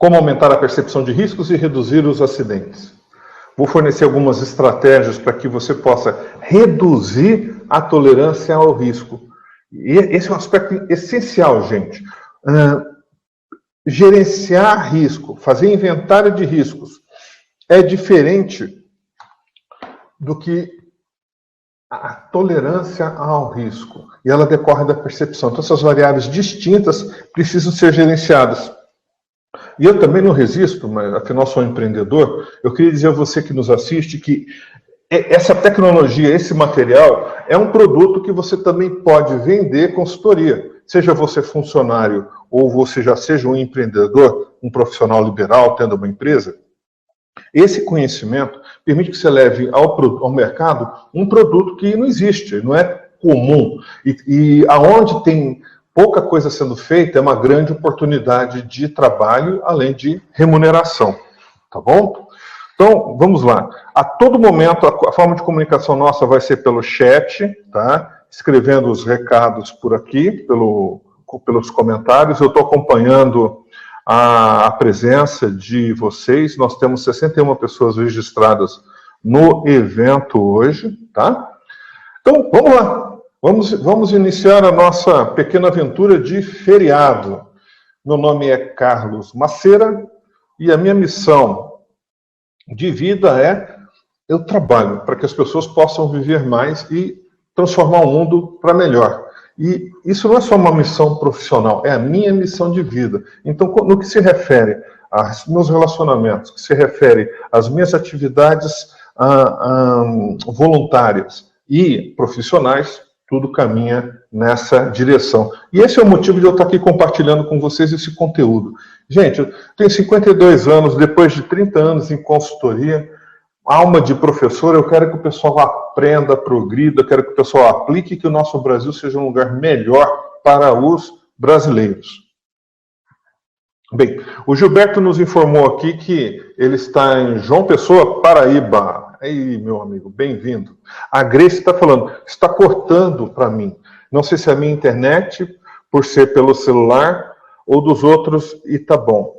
Como aumentar a percepção de riscos e reduzir os acidentes. Vou fornecer algumas estratégias para que você possa reduzir a tolerância ao risco. E esse é um aspecto essencial, gente. Gerenciar risco, fazer inventário de riscos, é diferente do que a tolerância ao risco. E ela decorre da percepção. Então, essas variáveis distintas precisam ser gerenciadas. E eu também não resisto, mas afinal sou um empreendedor, eu queria dizer a você que nos assiste que essa tecnologia, esse material, é um produto que você também pode vender consultoria. Seja você funcionário ou você já seja um empreendedor, um profissional liberal, tendo uma empresa, esse conhecimento permite que você leve ao mercado um produto que não existe, não é comum. E aonde tem pouca coisa sendo feita, é uma grande oportunidade de trabalho, além de remuneração. Tá bom? Então, vamos lá. A todo momento, a forma de comunicação nossa vai ser pelo chat, tá? Escrevendo os recados por aqui, pelos comentários. Eu estou acompanhando a presença de vocês. Nós temos 61 pessoas registradas no evento hoje, tá? Então, vamos lá. Vamos iniciar a nossa pequena aventura de feriado. Meu nome é Carlos Macera e a minha missão de vida é: eu trabalho para que as pessoas possam viver mais e transformar o mundo para melhor. E isso não é só uma missão profissional, é a minha missão de vida. Então, no que se refere aos meus relacionamentos, que se refere às minhas atividades voluntárias e profissionais, tudo caminha nessa direção. E esse é o motivo de eu estar aqui compartilhando com vocês esse conteúdo. Gente, eu tenho 52 anos, depois de 30 anos em consultoria, alma de professor, eu quero que o pessoal aprenda, progrida, eu quero que o pessoal aplique, que o nosso Brasil seja um lugar melhor para os brasileiros. Bem, o Gilberto nos informou aqui que ele está em João Pessoa, Paraíba. Aí, meu amigo, bem-vindo. A Grace está falando, está cortando para mim. Não sei se é a minha internet, por ser pelo celular, ou dos outros, e tá bom.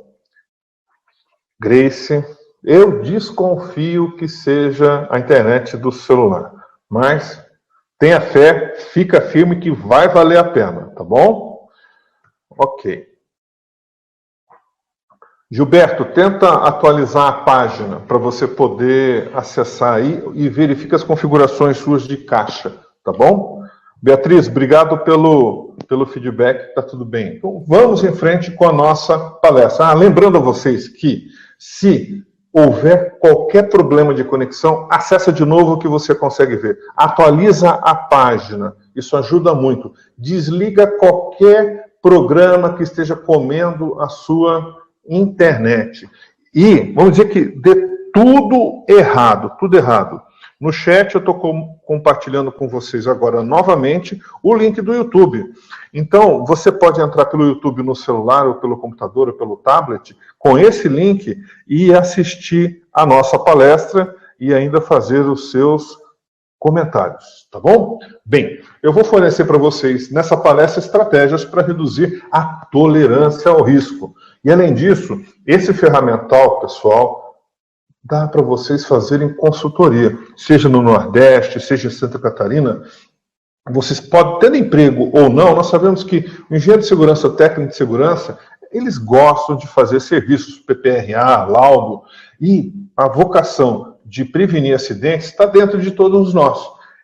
Grace, eu desconfio que seja a internet do celular. Mas tenha fé, fica firme que vai valer a pena, tá bom? Ok. Gilberto, tenta atualizar a página para você poder acessar aí e verifica as configurações suas de caixa, tá bom? Beatriz, obrigado pelo feedback, tá tudo bem. Então, vamos em frente com a nossa palestra. Lembrando a vocês que, se houver qualquer problema de conexão, acessa de novo que você consegue ver. Atualiza a página, isso ajuda muito. Desliga qualquer programa que esteja comendo a sua internet. E, vamos dizer que dê tudo errado, tudo errado. No chat eu estou compartilhando com vocês agora novamente o link do YouTube. Então, você pode entrar pelo YouTube no celular, ou pelo computador, ou pelo tablet, com esse link e assistir a nossa palestra e ainda fazer os seus comentários, tá bom? Bem, eu vou fornecer para vocês nessa palestra estratégias para reduzir a tolerância ao risco. E além disso, esse ferramental, pessoal, dá para vocês fazerem consultoria, seja no Nordeste, seja em Santa Catarina. Vocês podem ter emprego ou não, nós sabemos que o engenheiro de segurança, o técnico de segurança, eles gostam de fazer serviços, PPRA, laudo, e a vocação de prevenir acidentes está dentro de todos nós.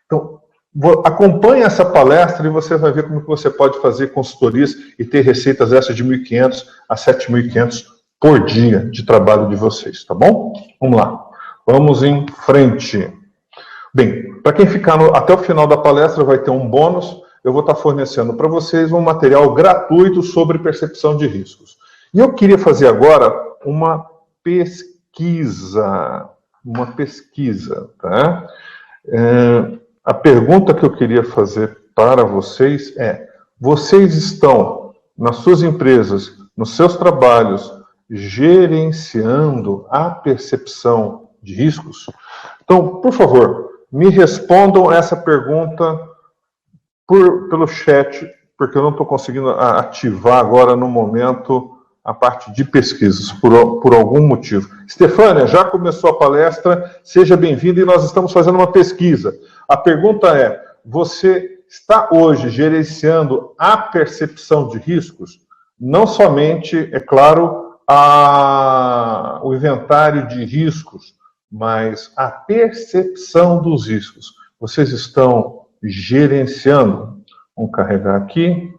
Então, acompanhe essa palestra e você vai ver como que você pode fazer consultorias e ter receitas essas de 1.500 a 7.500 por dia de trabalho de vocês, tá bom? Vamos lá, vamos em frente. Bem, para quem ficar até o final da palestra vai ter um bônus. Eu vou estar fornecendo para vocês um material gratuito sobre percepção de riscos. E eu queria fazer agora uma pesquisa, tá? A pergunta que eu queria fazer para vocês é: vocês estão, nas suas empresas, nos seus trabalhos, gerenciando a percepção de riscos? Então, por favor, me respondam essa pergunta pelo chat, porque eu não estou conseguindo ativar agora no momento a parte de pesquisas, por algum motivo. Estefânia, já começou a palestra, seja bem-vinda, e nós estamos fazendo uma pesquisa. A pergunta é, você está hoje gerenciando a percepção de riscos? Não somente, é claro, o inventário de riscos, mas a percepção dos riscos. Vocês estão gerenciando? Vamos carregar aqui.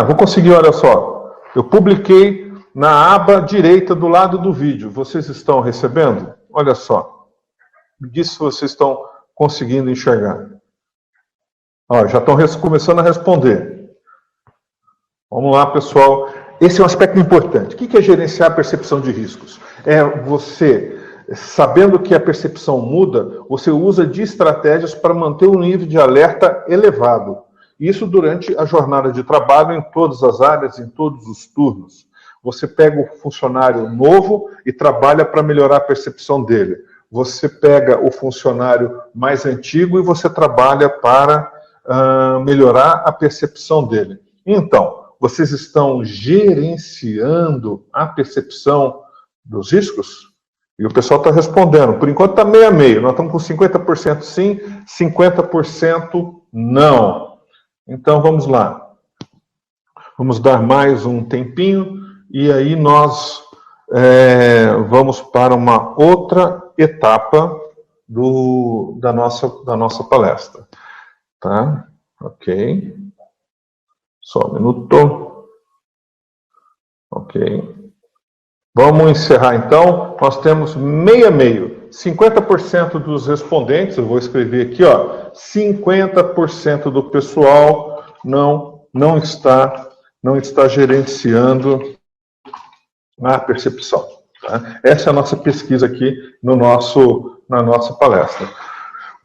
Vou conseguir, olha só. Eu publiquei na aba direita do lado do vídeo. Vocês estão recebendo? Olha só. Me diz se vocês estão conseguindo enxergar. Já estão começando a responder. Vamos lá, pessoal. Esse é um aspecto importante. O que é gerenciar a percepção de riscos? É você, sabendo que a percepção muda, você usa de estratégias para manter um nível de alerta elevado. Isso durante a jornada de trabalho em todas as áreas, em todos os turnos. Você pega o funcionário novo e trabalha para melhorar a percepção dele. Você pega o funcionário mais antigo e você trabalha para melhorar a percepção dele. Então, vocês estão gerenciando a percepção dos riscos? E o pessoal está respondendo. Por enquanto está meio a meio. Nós estamos com 50% sim, 50% não. Então vamos lá. Vamos dar mais um tempinho e aí nós vamos para uma outra etapa da nossa palestra. Tá? Ok. Só um minuto. Ok. Vamos encerrar então. Nós temos meio a meio. 50% dos respondentes, eu vou escrever aqui, 50% do pessoal não está gerenciando a percepção. Tá? Essa é a nossa pesquisa aqui na nossa palestra.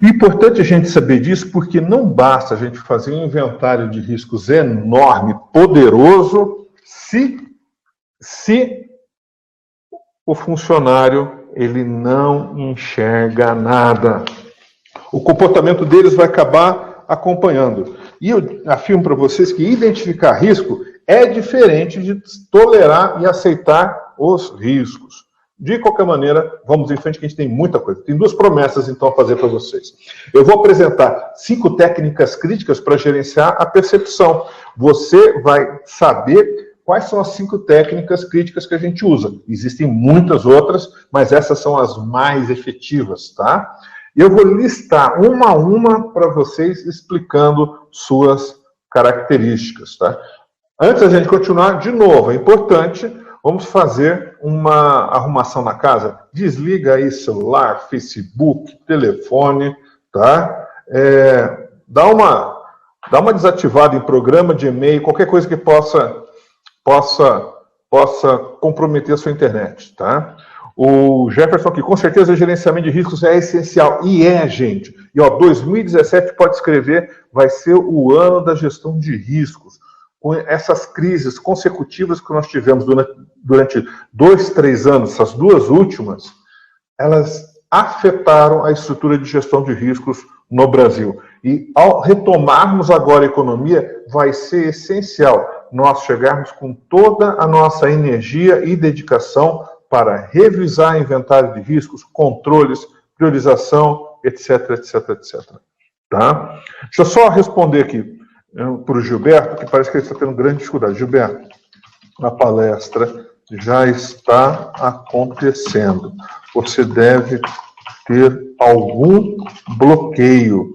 É importante a gente saber disso porque não basta a gente fazer um inventário de riscos enorme, poderoso, se o funcionário ele não enxerga nada. O comportamento deles vai acabar acompanhando. E eu afirmo para vocês que identificar risco é diferente de tolerar e aceitar os riscos. De qualquer maneira, vamos em frente que a gente tem muita coisa. Tem duas promessas, então, a fazer para vocês. Eu vou apresentar 5 técnicas críticas para gerenciar a percepção. Você vai saber quais são as 5 técnicas críticas que a gente usa. Existem muitas outras, mas essas são as mais efetivas, tá? Eu vou listar uma a uma para vocês, explicando suas características, tá? Antes da gente continuar, de novo, é importante, vamos fazer uma arrumação na casa. Desliga aí celular, Facebook, telefone, tá? Dá uma desativada em programa de e-mail, qualquer coisa que possa comprometer a sua internet, tá? O Jefferson aqui, com certeza o gerenciamento de riscos é essencial. E gente. E 2017 pode escrever, vai ser o ano da gestão de riscos. Com essas crises consecutivas que nós tivemos durante 2, 3 anos, essas duas últimas, elas afetaram a estrutura de gestão de riscos no Brasil. E ao retomarmos agora a economia, vai ser essencial nós chegarmos com toda a nossa energia e dedicação para revisar inventário de riscos, controles, priorização, etc, etc, etc. Tá? Deixa eu só responder aqui para o Gilberto, que parece que ele está tendo grande dificuldade. Gilberto, a palestra já está acontecendo. Você deve ter algum bloqueio.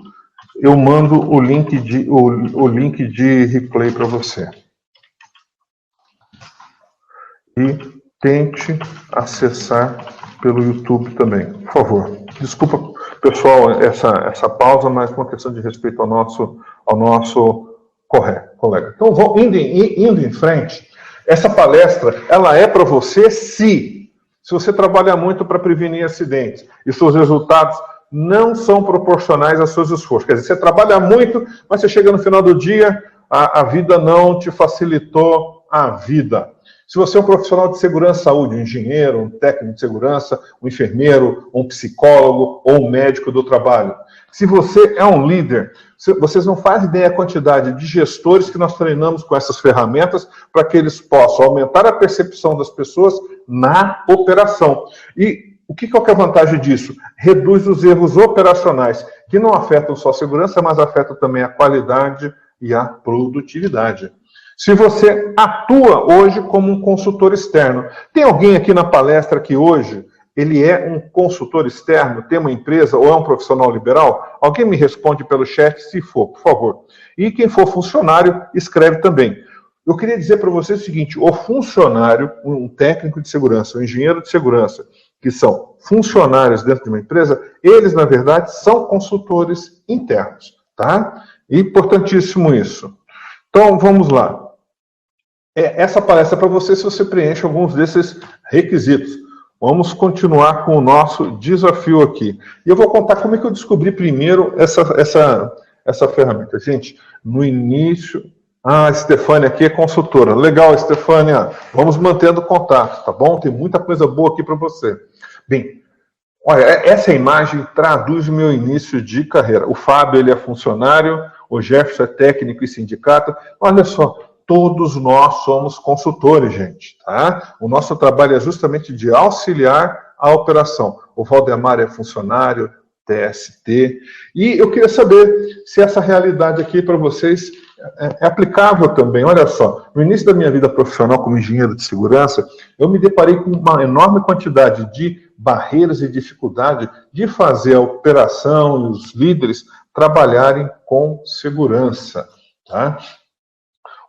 Eu mando o link de replay para você. E tente acessar pelo YouTube também, por favor. Desculpa, pessoal, essa pausa, mas uma questão de respeito ao nosso colega. Então, indo em frente, essa palestra, ela é para você se você trabalha muito para prevenir acidentes e seus resultados não são proporcionais aos seus esforços. Quer dizer, você trabalha muito, mas você chega no final do dia, a vida não te facilitou a vida. Se você é um profissional de segurança e saúde, um engenheiro, um técnico de segurança, um enfermeiro, um psicólogo ou um médico do trabalho. Se você é um líder, vocês não fazem ideia a quantidade de gestores que nós treinamos com essas ferramentas para que eles possam aumentar a percepção das pessoas na operação. E o que é a vantagem disso? Reduz os erros operacionais, que não afetam só a segurança, mas afetam também a qualidade e a produtividade. Se você atua hoje como um consultor externo, tem alguém aqui na palestra que hoje ele é um consultor externo, tem uma empresa ou é um profissional liberal? Alguém me responde pelo chat se for, por favor. E quem for funcionário, escreve também. Eu queria dizer para vocês o seguinte, o funcionário, um técnico de segurança, um engenheiro de segurança, que são funcionários dentro de uma empresa, eles, na verdade, são consultores internos, tá? Importantíssimo isso. Então, vamos lá. Essa palestra é para você se você preenche alguns desses requisitos. Vamos continuar com o nosso desafio aqui. E eu vou contar como é que eu descobri primeiro essa ferramenta. Gente, no início... Ah, a Stefânia aqui é consultora. Legal, Stefânia. Vamos mantendo contato, tá bom? Tem muita coisa boa aqui para você. Bem, olha, essa imagem traduz o meu início de carreira. O Fábio, ele é funcionário, o Jefferson é técnico e sindicato. Olha só, todos nós somos consultores, gente, tá? O nosso trabalho é justamente de auxiliar a operação. O Valdemar é funcionário, TST. E eu queria saber se essa realidade aqui para vocês é aplicável também. Olha só, no início da minha vida profissional como engenheiro de segurança, eu me deparei com uma enorme quantidade de barreiras e dificuldade de fazer a operação e os líderes trabalharem com segurança, tá?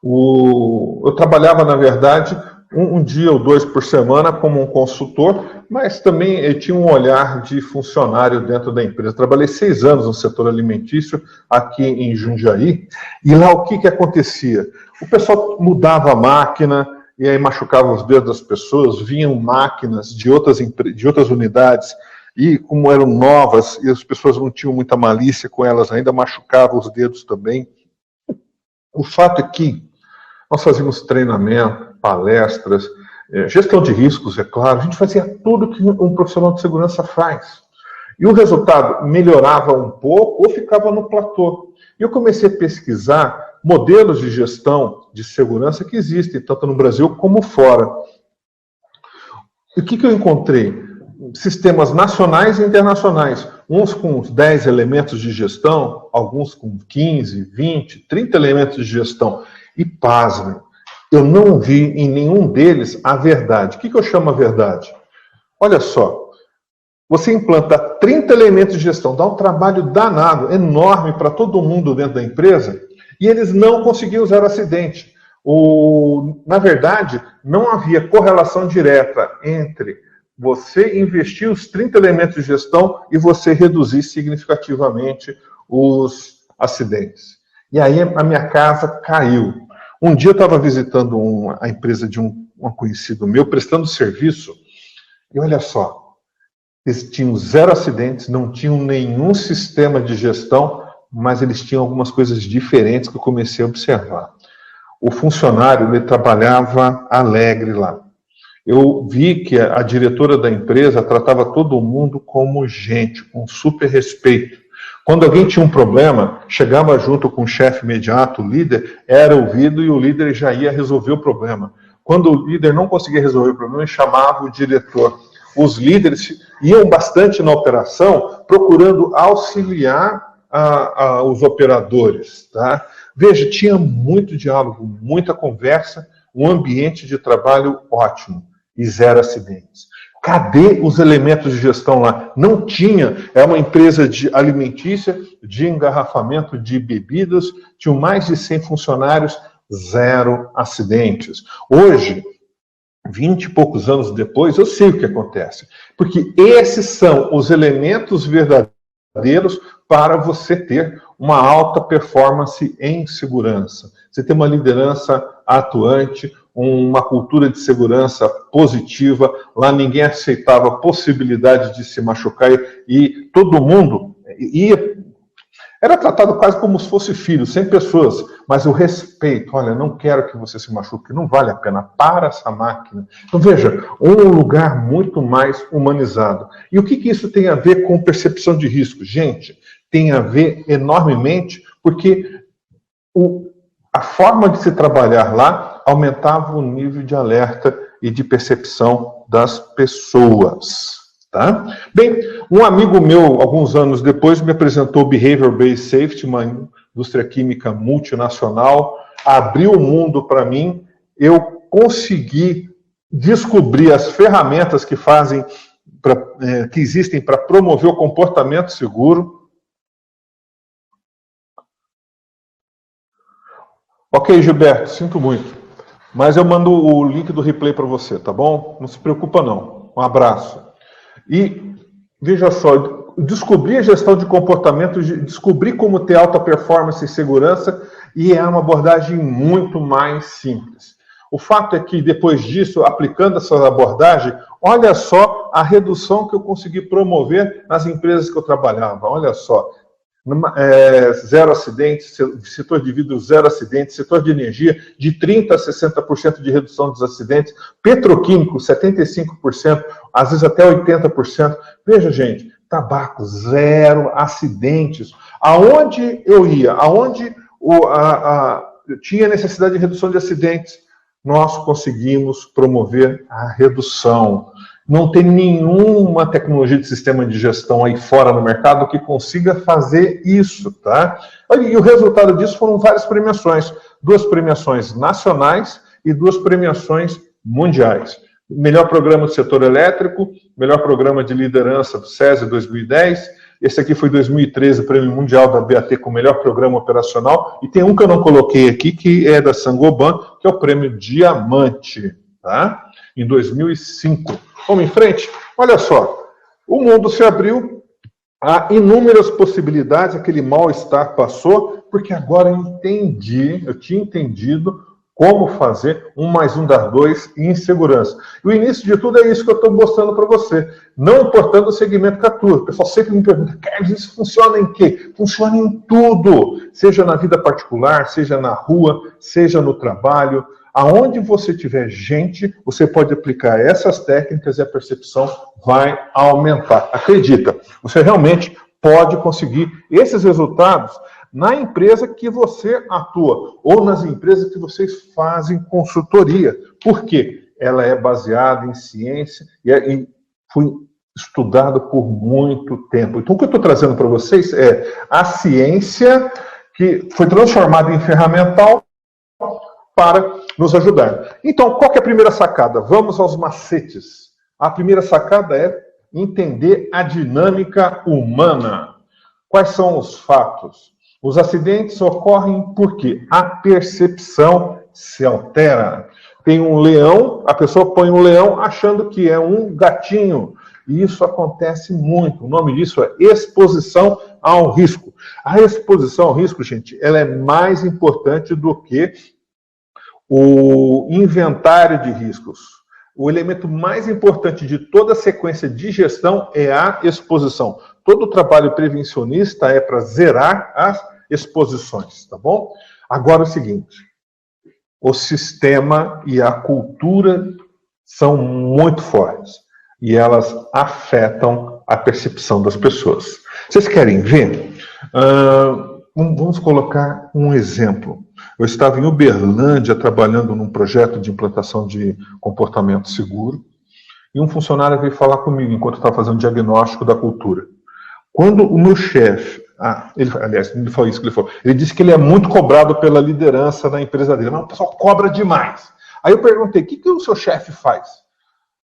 Eu trabalhava, na verdade, um dia ou dois por semana como um consultor, mas também eu tinha um olhar de funcionário dentro da empresa. Trabalhei 6 anos no setor alimentício aqui em Jundiaí, e lá o que acontecia? O pessoal mudava a máquina, e aí machucava os dedos das pessoas, vinham máquinas de outras unidades, e como eram novas, e as pessoas não tinham muita malícia com elas ainda, machucavam os dedos também. O fato é que nós fazíamos treinamento, palestras, gestão de riscos, é claro. A gente fazia tudo que um profissional de segurança faz. E o resultado melhorava um pouco ou ficava no platô. E eu comecei a pesquisar modelos de gestão de segurança que existem, tanto no Brasil como fora. E o que eu encontrei? Sistemas nacionais e internacionais. Uns com 10 elementos de gestão, alguns com 15, 20, 30 elementos de gestão. E pasmem, eu não vi em nenhum deles a verdade. O que eu chamo a verdade? Olha só, você implanta 30 elementos de gestão, dá um trabalho danado, enorme para todo mundo dentro da empresa, e eles não conseguiam zero acidente. Na verdade, não havia correlação direta entre você investir os 30 elementos de gestão e você reduzir significativamente os acidentes. E aí a minha casa caiu. Um dia eu estava visitando a empresa de um conhecido meu, prestando serviço, e olha só, eles tinham 0 acidentes, não tinham nenhum sistema de gestão, mas eles tinham algumas coisas diferentes que eu comecei a observar. O funcionário, ele trabalhava alegre lá. Eu vi que a diretora da empresa tratava todo mundo como gente, com super respeito. Quando alguém tinha um problema, chegava junto com o chefe imediato, o líder, era ouvido e o líder já ia resolver o problema. Quando o líder não conseguia resolver o problema, chamava o diretor. Os líderes iam bastante na operação, procurando auxiliar os operadores. Tá? Veja, tinha muito diálogo, muita conversa, um ambiente de trabalho ótimo e 0 acidentes. Cadê os elementos de gestão lá? Não tinha. É uma empresa de alimentícia, de engarrafamento de bebidas, tinham mais de 100 funcionários, 0 acidentes. Hoje, 20 e poucos anos depois, eu sei o que acontece. Porque esses são os elementos verdadeiros para você ter uma alta performance em segurança. Você tem uma liderança atuante, uma cultura de segurança positiva, lá ninguém aceitava a possibilidade de se machucar e todo mundo ia... Era tratado quase como se fosse filho, 100 pessoas, mas o respeito, olha, não quero que você se machuque, não vale a pena, para essa máquina. Então veja, um lugar muito mais humanizado. E o que isso tem a ver com percepção de risco? Gente, tem a ver enormemente, porque a forma de se trabalhar lá aumentava o nível de alerta e de percepção das pessoas. Tá? Bem, um amigo meu, alguns anos depois, me apresentou o Behavior Based Safety, uma indústria química multinacional, abriu o mundo para mim, eu consegui descobrir as ferramentas que que existem para promover o comportamento seguro. Ok, Gilberto, sinto muito, mas eu mando o link do replay para você, tá bom? Não se preocupa não. Um abraço. E, veja só, descobrir a gestão de comportamento, descobrir como ter alta performance e segurança, e é uma abordagem muito mais simples. O fato é que, depois disso, aplicando essa abordagem, olha só a redução que eu consegui promover nas empresas que eu trabalhava. Olha só, zero acidentes, setor de vidro, zero acidentes, setor de energia, de 30% a 60% de redução dos acidentes, petroquímico, 75%, às vezes até 80%. Veja, gente, tabaco, zero acidentes. Aonde eu ia, aonde tinha necessidade de redução de acidentes, nós conseguimos promover a redução. Não tem nenhuma tecnologia de sistema de gestão aí fora no mercado que consiga fazer isso, tá? E o resultado disso foram várias premiações. 2 premiações nacionais e 2 premiações mundiais. Melhor programa do setor elétrico, melhor programa de liderança do SESI 2010. Esse aqui foi 2013, o Prêmio Mundial da BAT com o melhor programa operacional. E tem um que eu não coloquei aqui, que é da Saint-Gobain, que é o Prêmio Diamante, tá? Em 2005. Vamos em frente? Olha só, o mundo se abriu, há inúmeras possibilidades, aquele mal-estar passou, porque agora eu tinha entendido como fazer 1 mais 1 dar 2 em segurança. E o início de tudo é isso que eu estou mostrando para você. Não importando o segmento que atua. O pessoal sempre me pergunta, Carlos, isso funciona em quê? Funciona em tudo. Seja na vida particular, seja na rua, seja no trabalho. Aonde você tiver gente, você pode aplicar essas técnicas e a percepção vai aumentar. Acredita, você realmente pode conseguir esses resultados na empresa que você atua ou nas empresas que vocês fazem consultoria. Por quê? Ela é baseada em ciência e foi estudada por muito tempo. Então, o que eu estou trazendo para vocês é a ciência que foi transformada em ferramental para nos ajudar. Então, qual que é a primeira sacada? Vamos aos macetes. A primeira sacada é entender a dinâmica humana. Quais são os fatos? Os acidentes ocorrem porque a percepção se altera. Tem um leão, a pessoa põe um leão achando que é um gatinho. E isso acontece muito. O nome disso é exposição ao risco. A exposição ao risco, gente, ela é mais importante do que o inventário de riscos. O elemento mais importante de toda a sequência de gestão é a exposição. Todo o trabalho prevencionista é para zerar as exposições, tá bom? Agora é o seguinte, o sistema e a cultura são muito fortes e elas afetam a percepção das pessoas. Vocês querem ver? Vamos colocar um exemplo. Eu estava em Uberlândia trabalhando num projeto de implantação de comportamento seguro e um funcionário veio falar comigo enquanto eu estava fazendo o diagnóstico da cultura. Quando o meu chefe, ele falou isso que ele falou, ele disse que ele é muito cobrado pela liderança da empresa dele. Não, o pessoal cobra demais. Aí eu perguntei, o que o seu chefe faz?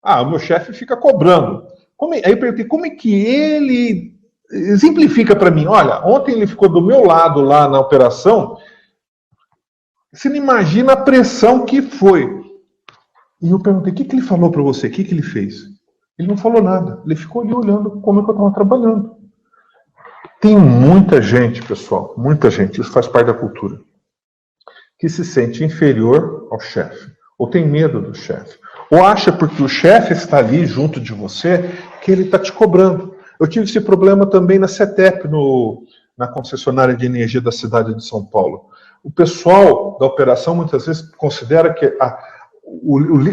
O meu chefe fica cobrando. Aí eu perguntei, como é que ele exemplifica para mim? Olha, ontem ele ficou do meu lado lá na operação, você não imagina a pressão que foi. E eu perguntei, o que ele falou para você? O que ele fez? Ele não falou nada. Ele ficou ali olhando como é que eu estava trabalhando. Tem muita gente, pessoal, muita gente, isso faz parte da cultura, que se sente inferior ao chefe, ou tem medo do chefe, ou acha porque o chefe está ali junto de você, que ele está te cobrando. Eu tive esse problema também na CETEP, na concessionária de energia da cidade de São Paulo. O pessoal da operação muitas vezes considera que,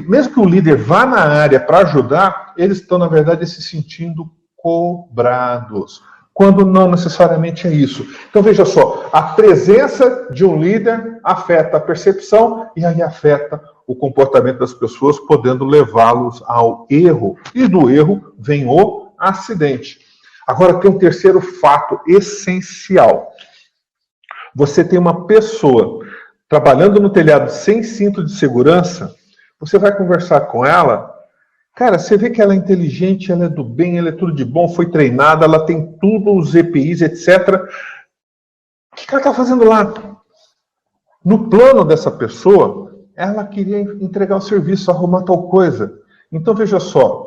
mesmo que o líder vá na área para ajudar, eles estão, na verdade, se sentindo cobrados. quando não necessariamente é isso. Então, veja só, a presença de um líder afeta a percepção e aí afeta o comportamento das pessoas, podendo levá-los ao erro. E do erro vem o acidente. Agora, tem um terceiro fato essencial. Você tem uma pessoa trabalhando no telhado sem cinto de segurança, você vai conversar com ela, cara, você vê que ela é inteligente, ela é do bem, ela é tudo de bom, foi treinada, ela tem tudo, os EPIs, etc. O que ela está fazendo lá? No plano dessa pessoa, ela queria entregar o serviço, arrumar tal coisa. Então, veja só,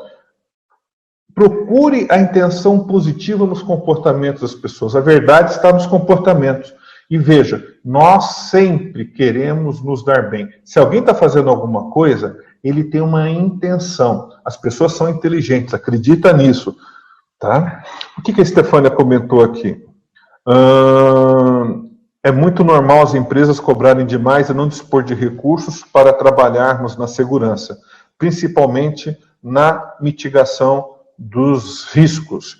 procure a intenção positiva nos comportamentos das pessoas. A verdade está nos comportamentos. E veja, nós sempre queremos nos dar bem. Se alguém está fazendo alguma coisa, ele tem uma intenção. As pessoas são inteligentes, acredita nisso. Tá? O que a Estefânia comentou aqui? É muito normal as empresas cobrarem demais e não dispor de recursos para trabalharmos na segurança, principalmente na mitigação dos riscos.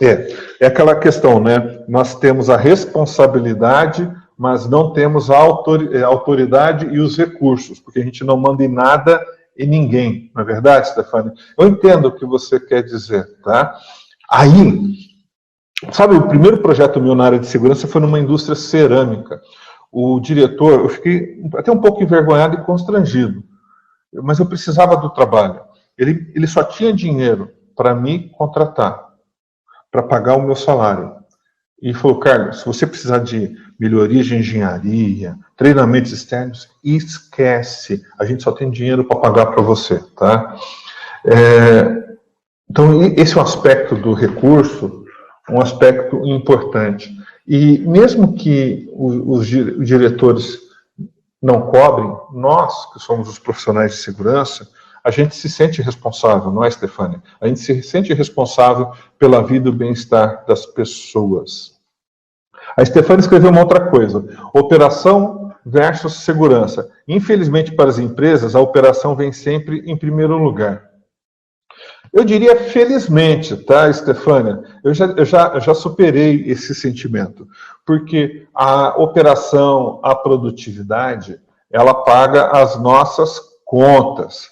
É aquela questão, né? Nós temos a responsabilidade, mas não temos a autoridade e os recursos, porque a gente não manda em nada e ninguém, não é verdade, Stefania? Eu entendo o que você quer dizer, tá? Aí, sabe, o primeiro projeto meu na área de segurança foi numa indústria cerâmica. O diretor, eu fiquei até um pouco envergonhado e constrangido, mas eu precisava do trabalho. Ele só tinha dinheiro para me contratar, para pagar o meu salário. E falou, Carlos, se você precisar de melhoria de engenharia, treinamentos externos, esquece. A gente só tem dinheiro para pagar para você, tá? Então, esse é um aspecto do recurso, um aspecto importante. E mesmo que os diretores não cobrem, nós, que somos os profissionais de segurança, a gente se sente responsável, não é, Stefania? A gente se sente responsável pela vida e o bem-estar das pessoas. A Stefania escreveu uma outra coisa, operação versus segurança. Infelizmente, para as empresas, a operação vem sempre em primeiro lugar. Eu diria felizmente, tá, Stefania? Eu já superei esse sentimento, porque a operação, a produtividade, ela paga as nossas contas.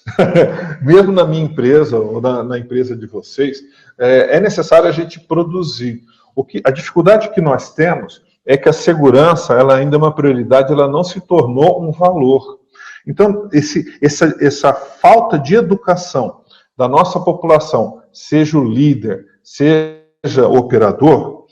Mesmo na minha empresa, ou na empresa de vocês, é necessário a gente produzir. A dificuldade que nós temos é que a segurança, ela ainda é uma prioridade, ela não se tornou um valor. Então, essa falta de educação da nossa população, seja o líder, seja o operador,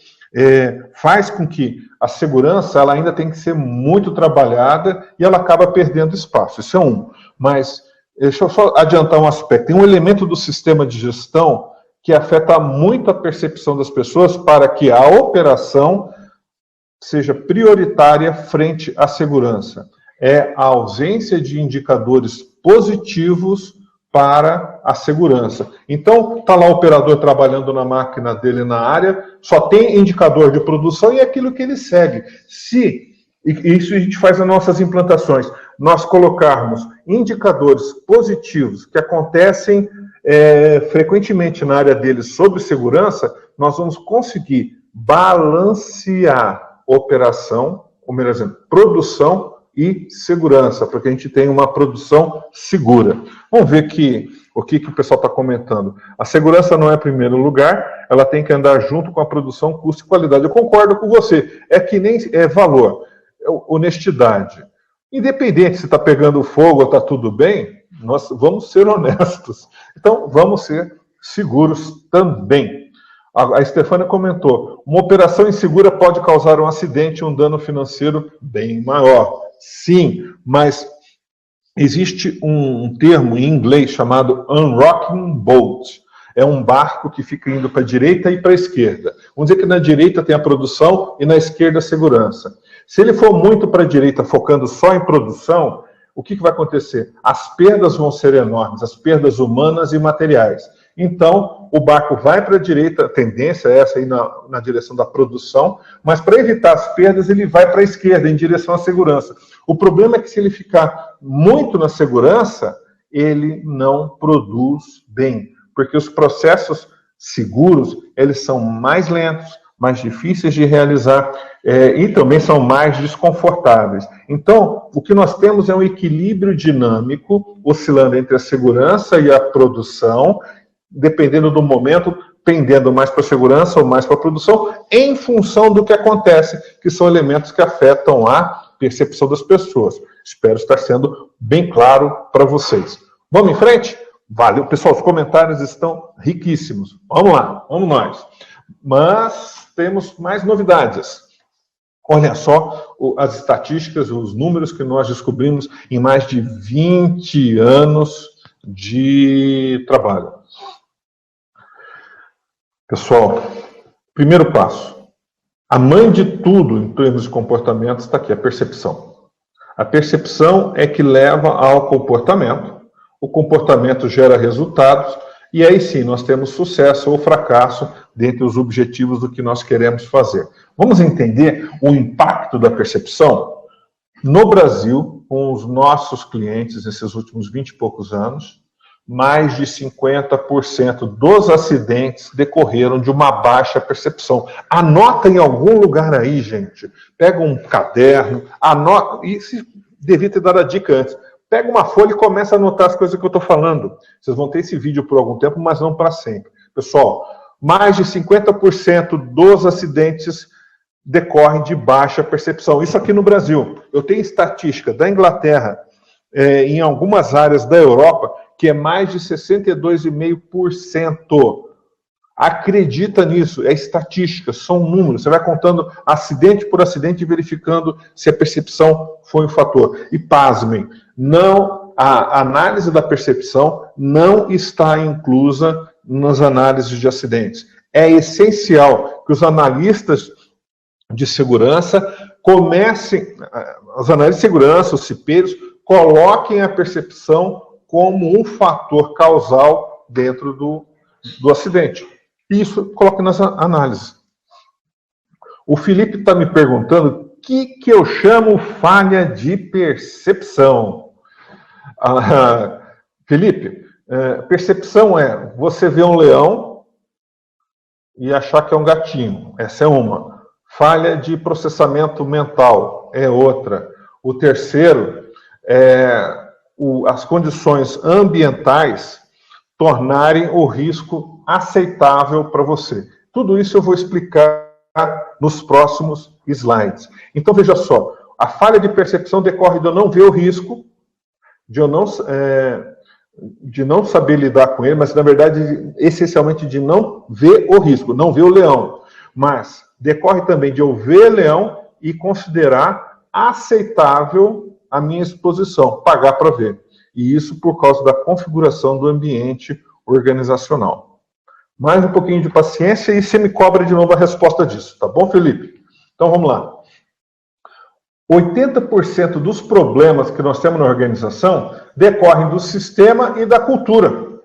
faz com que a segurança ela ainda tem que ser muito trabalhada e ela acaba perdendo espaço. Isso é um. Mas deixa eu só adiantar um aspecto. Tem um elemento do sistema de gestão que afeta muito a percepção das pessoas para que a operação seja prioritária frente à segurança. É a ausência de indicadores positivos para a segurança. Então, está lá o operador trabalhando na máquina dele na área, só tem indicador de produção e é aquilo que ele segue. Se, e isso a gente faz nas nossas implantações, nós colocarmos indicadores positivos que acontecem frequentemente na área dele sobre segurança, nós vamos conseguir balancear operação, ou melhor dizendo, produção e segurança, porque a gente tem uma produção segura. Vamos ver o que o pessoal está comentando. A segurança não é primeiro lugar, ela tem que andar junto com a produção, custo e qualidade. Eu concordo com você, é que nem valor, honestidade. Independente se está pegando fogo ou está tudo bem, nós vamos ser honestos. Então, vamos ser seguros também. A Stefania comentou, uma operação insegura pode causar um acidente e um dano financeiro bem maior. Sim, mas existe um termo em inglês chamado unrocking boat. É um barco que fica indo para a direita e para a esquerda. Vamos dizer que na direita tem a produção e na esquerda a segurança. Se ele for muito para a direita, focando só em produção, o que vai acontecer? As perdas vão ser enormes, as perdas humanas e materiais. Então, o barco vai para a direita, a tendência é essa aí na direção da produção, mas para evitar as perdas, ele vai para a esquerda, em direção à segurança. O problema é que se ele ficar muito na segurança, ele não produz bem, porque os processos seguros, eles são mais lentos, mais difíceis de realizar e também são mais desconfortáveis. Então, o que nós temos é um equilíbrio dinâmico, oscilando entre a segurança e a produção, dependendo do momento, pendendo mais para a segurança ou mais para a produção, em função do que acontece, que são elementos que afetam a percepção das pessoas. Espero estar sendo bem claro para vocês. Vamos em frente? Valeu, pessoal, os comentários estão riquíssimos. Vamos lá, vamos nós. Mas temos mais novidades. Olha só as estatísticas, os números que nós descobrimos em mais de 20 anos de trabalho. Pessoal, primeiro passo. A mãe de tudo em termos de comportamento está aqui, a percepção. A percepção é que leva ao comportamento. O comportamento gera resultados. E aí sim, nós temos sucesso ou fracasso dentre os objetivos do que nós queremos fazer. Vamos entender o impacto da percepção? No Brasil, com os nossos clientes, nesses últimos 20 e poucos anos, mais de 50% dos acidentes decorreram de uma baixa percepção. Anota em algum lugar aí, gente. Pega um caderno, anota, e se devia ter dado a dica antes. Pega uma folha e começa a anotar as coisas que eu estou falando. Vocês vão ter esse vídeo por algum tempo, mas não para sempre. Pessoal, mais de 50% dos acidentes decorrem de baixa percepção. Isso aqui no Brasil. Eu tenho estatística da Inglaterra, em algumas áreas da Europa, que é mais de 62,5%. Acredita nisso, é estatística, são números. Você vai contando acidente por acidente e verificando se a percepção foi um fator. E pasmem, a análise da percepção não está inclusa nas análises de acidentes. É essencial que os analistas de segurança comecem, os analistas de segurança, os cipeiros, coloquem a percepção como um fator causal dentro do acidente. Isso coloque nas análises. O Felipe está me perguntando o que eu chamo falha de percepção. Felipe, percepção é você ver um leão e achar que é um gatinho. Essa é uma. Falha de processamento mental é outra. O terceiro é as condições ambientais tornarem o risco aceitável para você. Tudo isso eu vou explicar nos próximos slides. Então, veja só, a falha de percepção decorre de eu não ver o risco, de eu não saber lidar com ele, mas, na verdade, essencialmente de não ver o risco, não ver o leão. Mas decorre também de eu ver leão e considerar aceitável a minha exposição, pagar para ver. E isso por causa da configuração do ambiente organizacional. Mais um pouquinho de paciência e você me cobra de novo a resposta disso, tá bom, Felipe? Então vamos lá. 80% dos problemas que nós temos na organização decorrem do sistema e da cultura.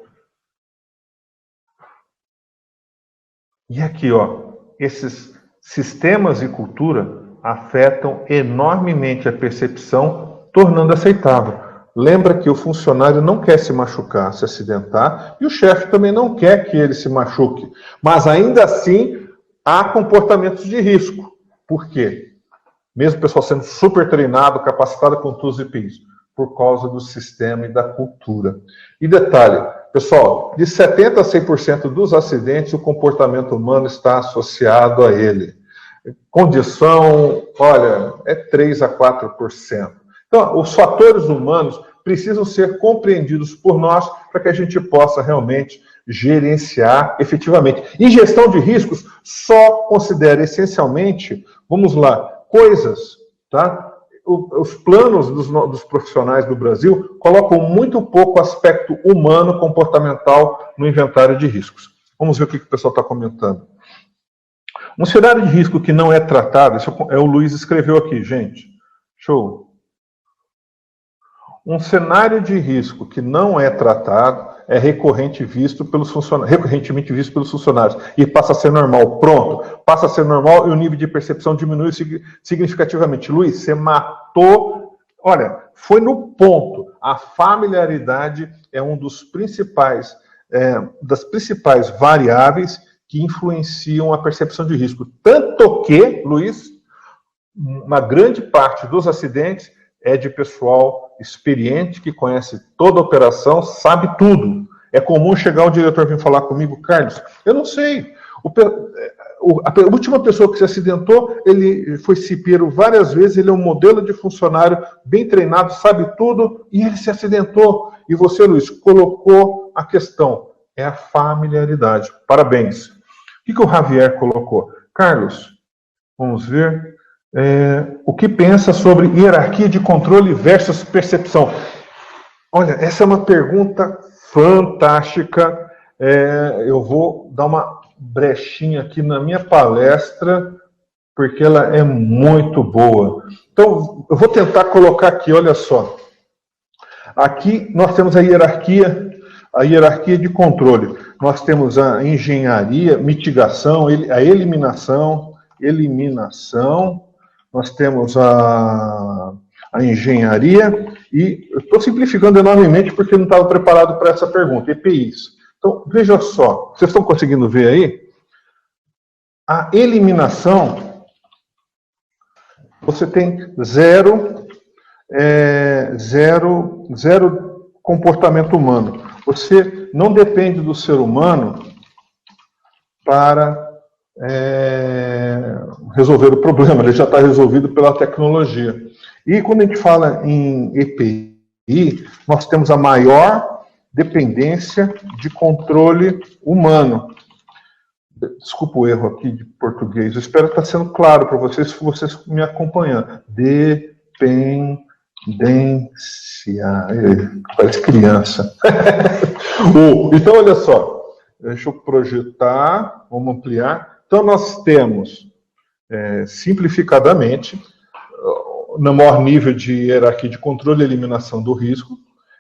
E aqui, ó, esses sistemas e cultura afetam enormemente a percepção, tornando aceitável. Lembra que o funcionário não quer se machucar, se acidentar, e o chefe também não quer que ele se machuque. Mas ainda assim, há comportamentos de risco. Por quê? Mesmo o pessoal sendo super treinado, capacitado com tools e PIs, por causa do sistema e da cultura. E detalhe, pessoal, de 70% a 100% dos acidentes, o comportamento humano está associado a ele. Condição, olha, é 3% a 4%. Então, os fatores humanos precisam ser compreendidos por nós para que a gente possa realmente gerenciar efetivamente. E gestão de riscos só considera essencialmente, vamos lá, coisas, tá? Os planos dos profissionais do Brasil colocam muito pouco aspecto humano, comportamental no inventário de riscos. Vamos ver o que o pessoal está comentando. Um cenário de risco que não é tratado, isso é o Luiz escreveu aqui, gente. Show. Um cenário de risco que não é tratado é recorrentemente visto pelos funcionários e passa a ser normal. Pronto, passa a ser normal e o nível de percepção diminui significativamente. Luiz, você matou. Olha, foi no ponto. A familiaridade é um dos das principais variáveis que influenciam a percepção de risco. Tanto que, Luiz, uma grande parte dos acidentes é de pessoal experiente, que conhece toda a operação, sabe tudo. É comum chegar um diretor vir falar comigo, Carlos, eu não sei, a última pessoa que se acidentou, ele foi cipeiro várias vezes, ele é um modelo de funcionário bem treinado, sabe tudo, e ele se acidentou. E você, Luiz, colocou a questão, é a familiaridade. Parabéns. O que o Javier colocou? Carlos, vamos ver, o que pensa sobre hierarquia de controle versus percepção? Olha, essa é uma pergunta fantástica. Eu vou dar uma brechinha aqui na minha palestra, porque ela é muito boa. Então, eu vou tentar colocar aqui, olha só. Aqui nós temos a hierarquia de controle. Nós temos a engenharia, mitigação, a eliminação, nós temos a engenharia, e eu estou simplificando enormemente porque não estava preparado para essa pergunta, EPIs. Então, veja só, vocês estão conseguindo ver aí? A eliminação, você tem zero comportamento humano. Você não depende do ser humano para resolver o problema, ele já está resolvido pela tecnologia. E quando a gente fala em EPI, nós temos a maior dependência de controle humano. Desculpa o erro aqui de português, eu espero estar sendo claro para vocês, se vocês me acompanhando. Dependência, parece criança. Então, olha só, deixa eu projetar, vamos ampliar. Então, nós temos, simplificadamente, no maior nível de hierarquia de controle e eliminação do risco,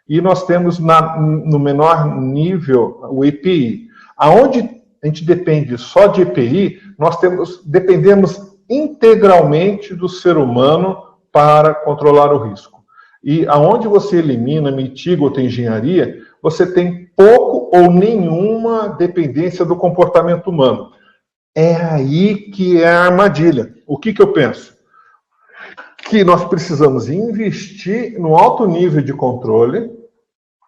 e nós temos no menor nível o EPI. Aonde a gente depende só de EPI, nós dependemos integralmente do ser humano para controlar o risco. E aonde você elimina, mitiga ou tem engenharia, você tem pouco ou nenhuma dependência do comportamento humano. É aí que é a armadilha. O que eu penso? Que nós precisamos investir no alto nível de controle,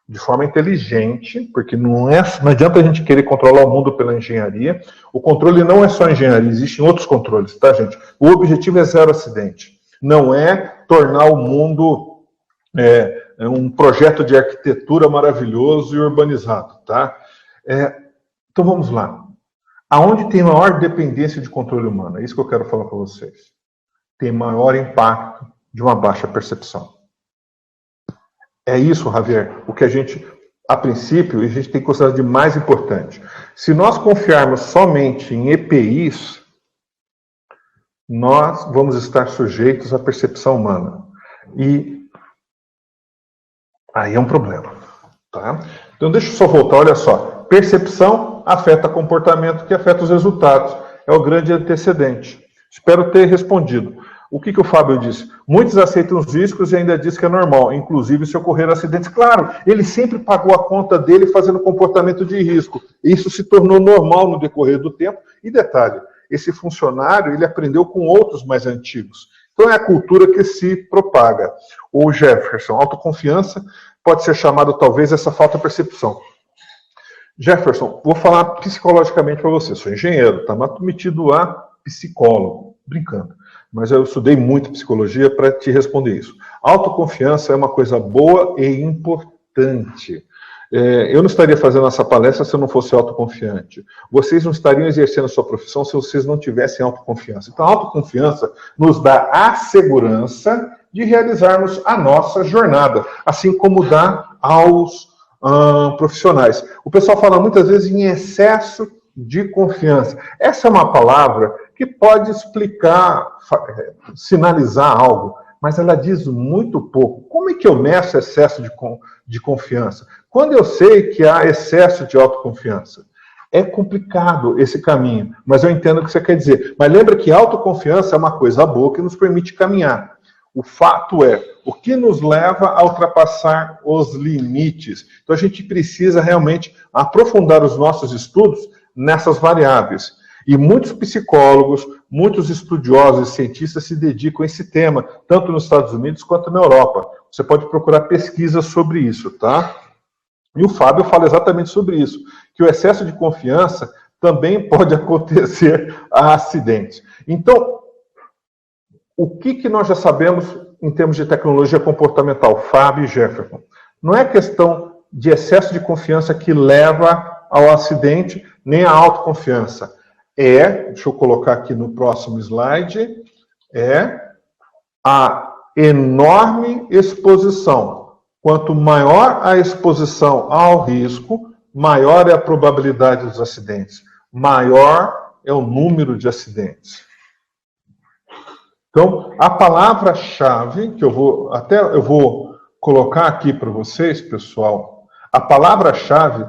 de forma inteligente, porque não adianta a gente querer controlar o mundo pela engenharia. O controle não é só engenharia, existem outros controles, tá, gente? O objetivo é zero acidente. Não é tornar o mundo um projeto de arquitetura maravilhoso e urbanizado, tá? Então vamos lá. Aonde tem maior dependência de controle humano? É isso que eu quero falar para vocês. Tem maior impacto de uma baixa percepção. É isso, Javier, o que a gente, a princípio, a gente tem que considerar de mais importante. Se nós confiarmos somente em EPIs, nós vamos estar sujeitos à percepção humana. E aí é um problema. Tá? Então, deixa eu só voltar, olha só. Percepção afeta comportamento, que afeta os resultados. É o grande antecedente. Espero ter respondido. O que o Fábio disse? Muitos aceitam os riscos e ainda diz que é normal, inclusive se ocorrer acidentes. Claro, ele sempre pagou a conta dele fazendo comportamento de risco. Isso se tornou normal no decorrer do tempo. E detalhe, esse funcionário, ele aprendeu com outros mais antigos. Então é a cultura que se propaga. O Jefferson, autoconfiança pode ser chamado talvez essa falta de percepção. Jefferson, vou falar psicologicamente para você. Sou engenheiro, tá metido a psicólogo, brincando. Mas eu estudei muito psicologia para te responder isso. Autoconfiança é uma coisa boa e importante. Eu não estaria fazendo essa palestra se eu não fosse autoconfiante. Vocês não estariam exercendo a sua profissão se vocês não tivessem autoconfiança. Então, a autoconfiança nos dá a segurança de realizarmos a nossa jornada, assim como dá aos profissionais. O pessoal fala muitas vezes em excesso de confiança. Essa é uma palavra que pode explicar, sinalizar algo, mas ela diz muito pouco. Como é que eu meço excesso de confiança? Quando eu sei que há excesso de autoconfiança? É complicado esse caminho, mas eu entendo o que você quer dizer. Mas lembra que autoconfiança é uma coisa boa que nos permite caminhar. O fato é, o que nos leva a ultrapassar os limites. Então a gente precisa realmente aprofundar os nossos estudos nessas variáveis. E muitos psicólogos, muitos estudiosos e cientistas se dedicam a esse tema, tanto nos Estados Unidos quanto na Europa. Você pode procurar pesquisas sobre isso, tá? E o Fábio fala exatamente sobre isso, que o excesso de confiança também pode acontecer a acidentes. Então, o que nós já sabemos em termos de tecnologia comportamental, Fábio e Jefferson? Não é questão de excesso de confiança que leva ao acidente, nem a autoconfiança. Deixa eu colocar aqui no próximo slide, a enorme exposição. Quanto maior a exposição ao risco, maior é a probabilidade dos acidentes, maior é o número de acidentes. Então, a palavra-chave, que eu vou colocar aqui para vocês, pessoal, a palavra-chave,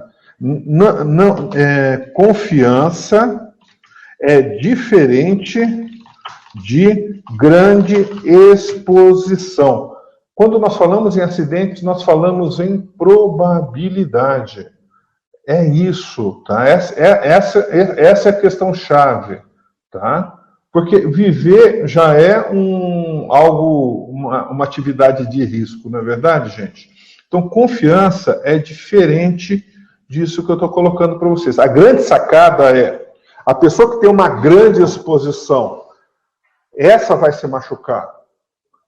confiança é diferente de grande exposição. Quando nós falamos em acidentes, nós falamos em probabilidade. É isso, tá? Essa é a questão-chave, tá? Porque viver já é uma atividade de risco, não é verdade, gente? Então, confiança é diferente disso que eu estou colocando para vocês. A grande sacada é a pessoa que tem uma grande exposição, essa vai se machucar.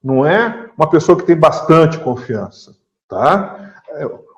Não é uma pessoa que tem bastante confiança, tá?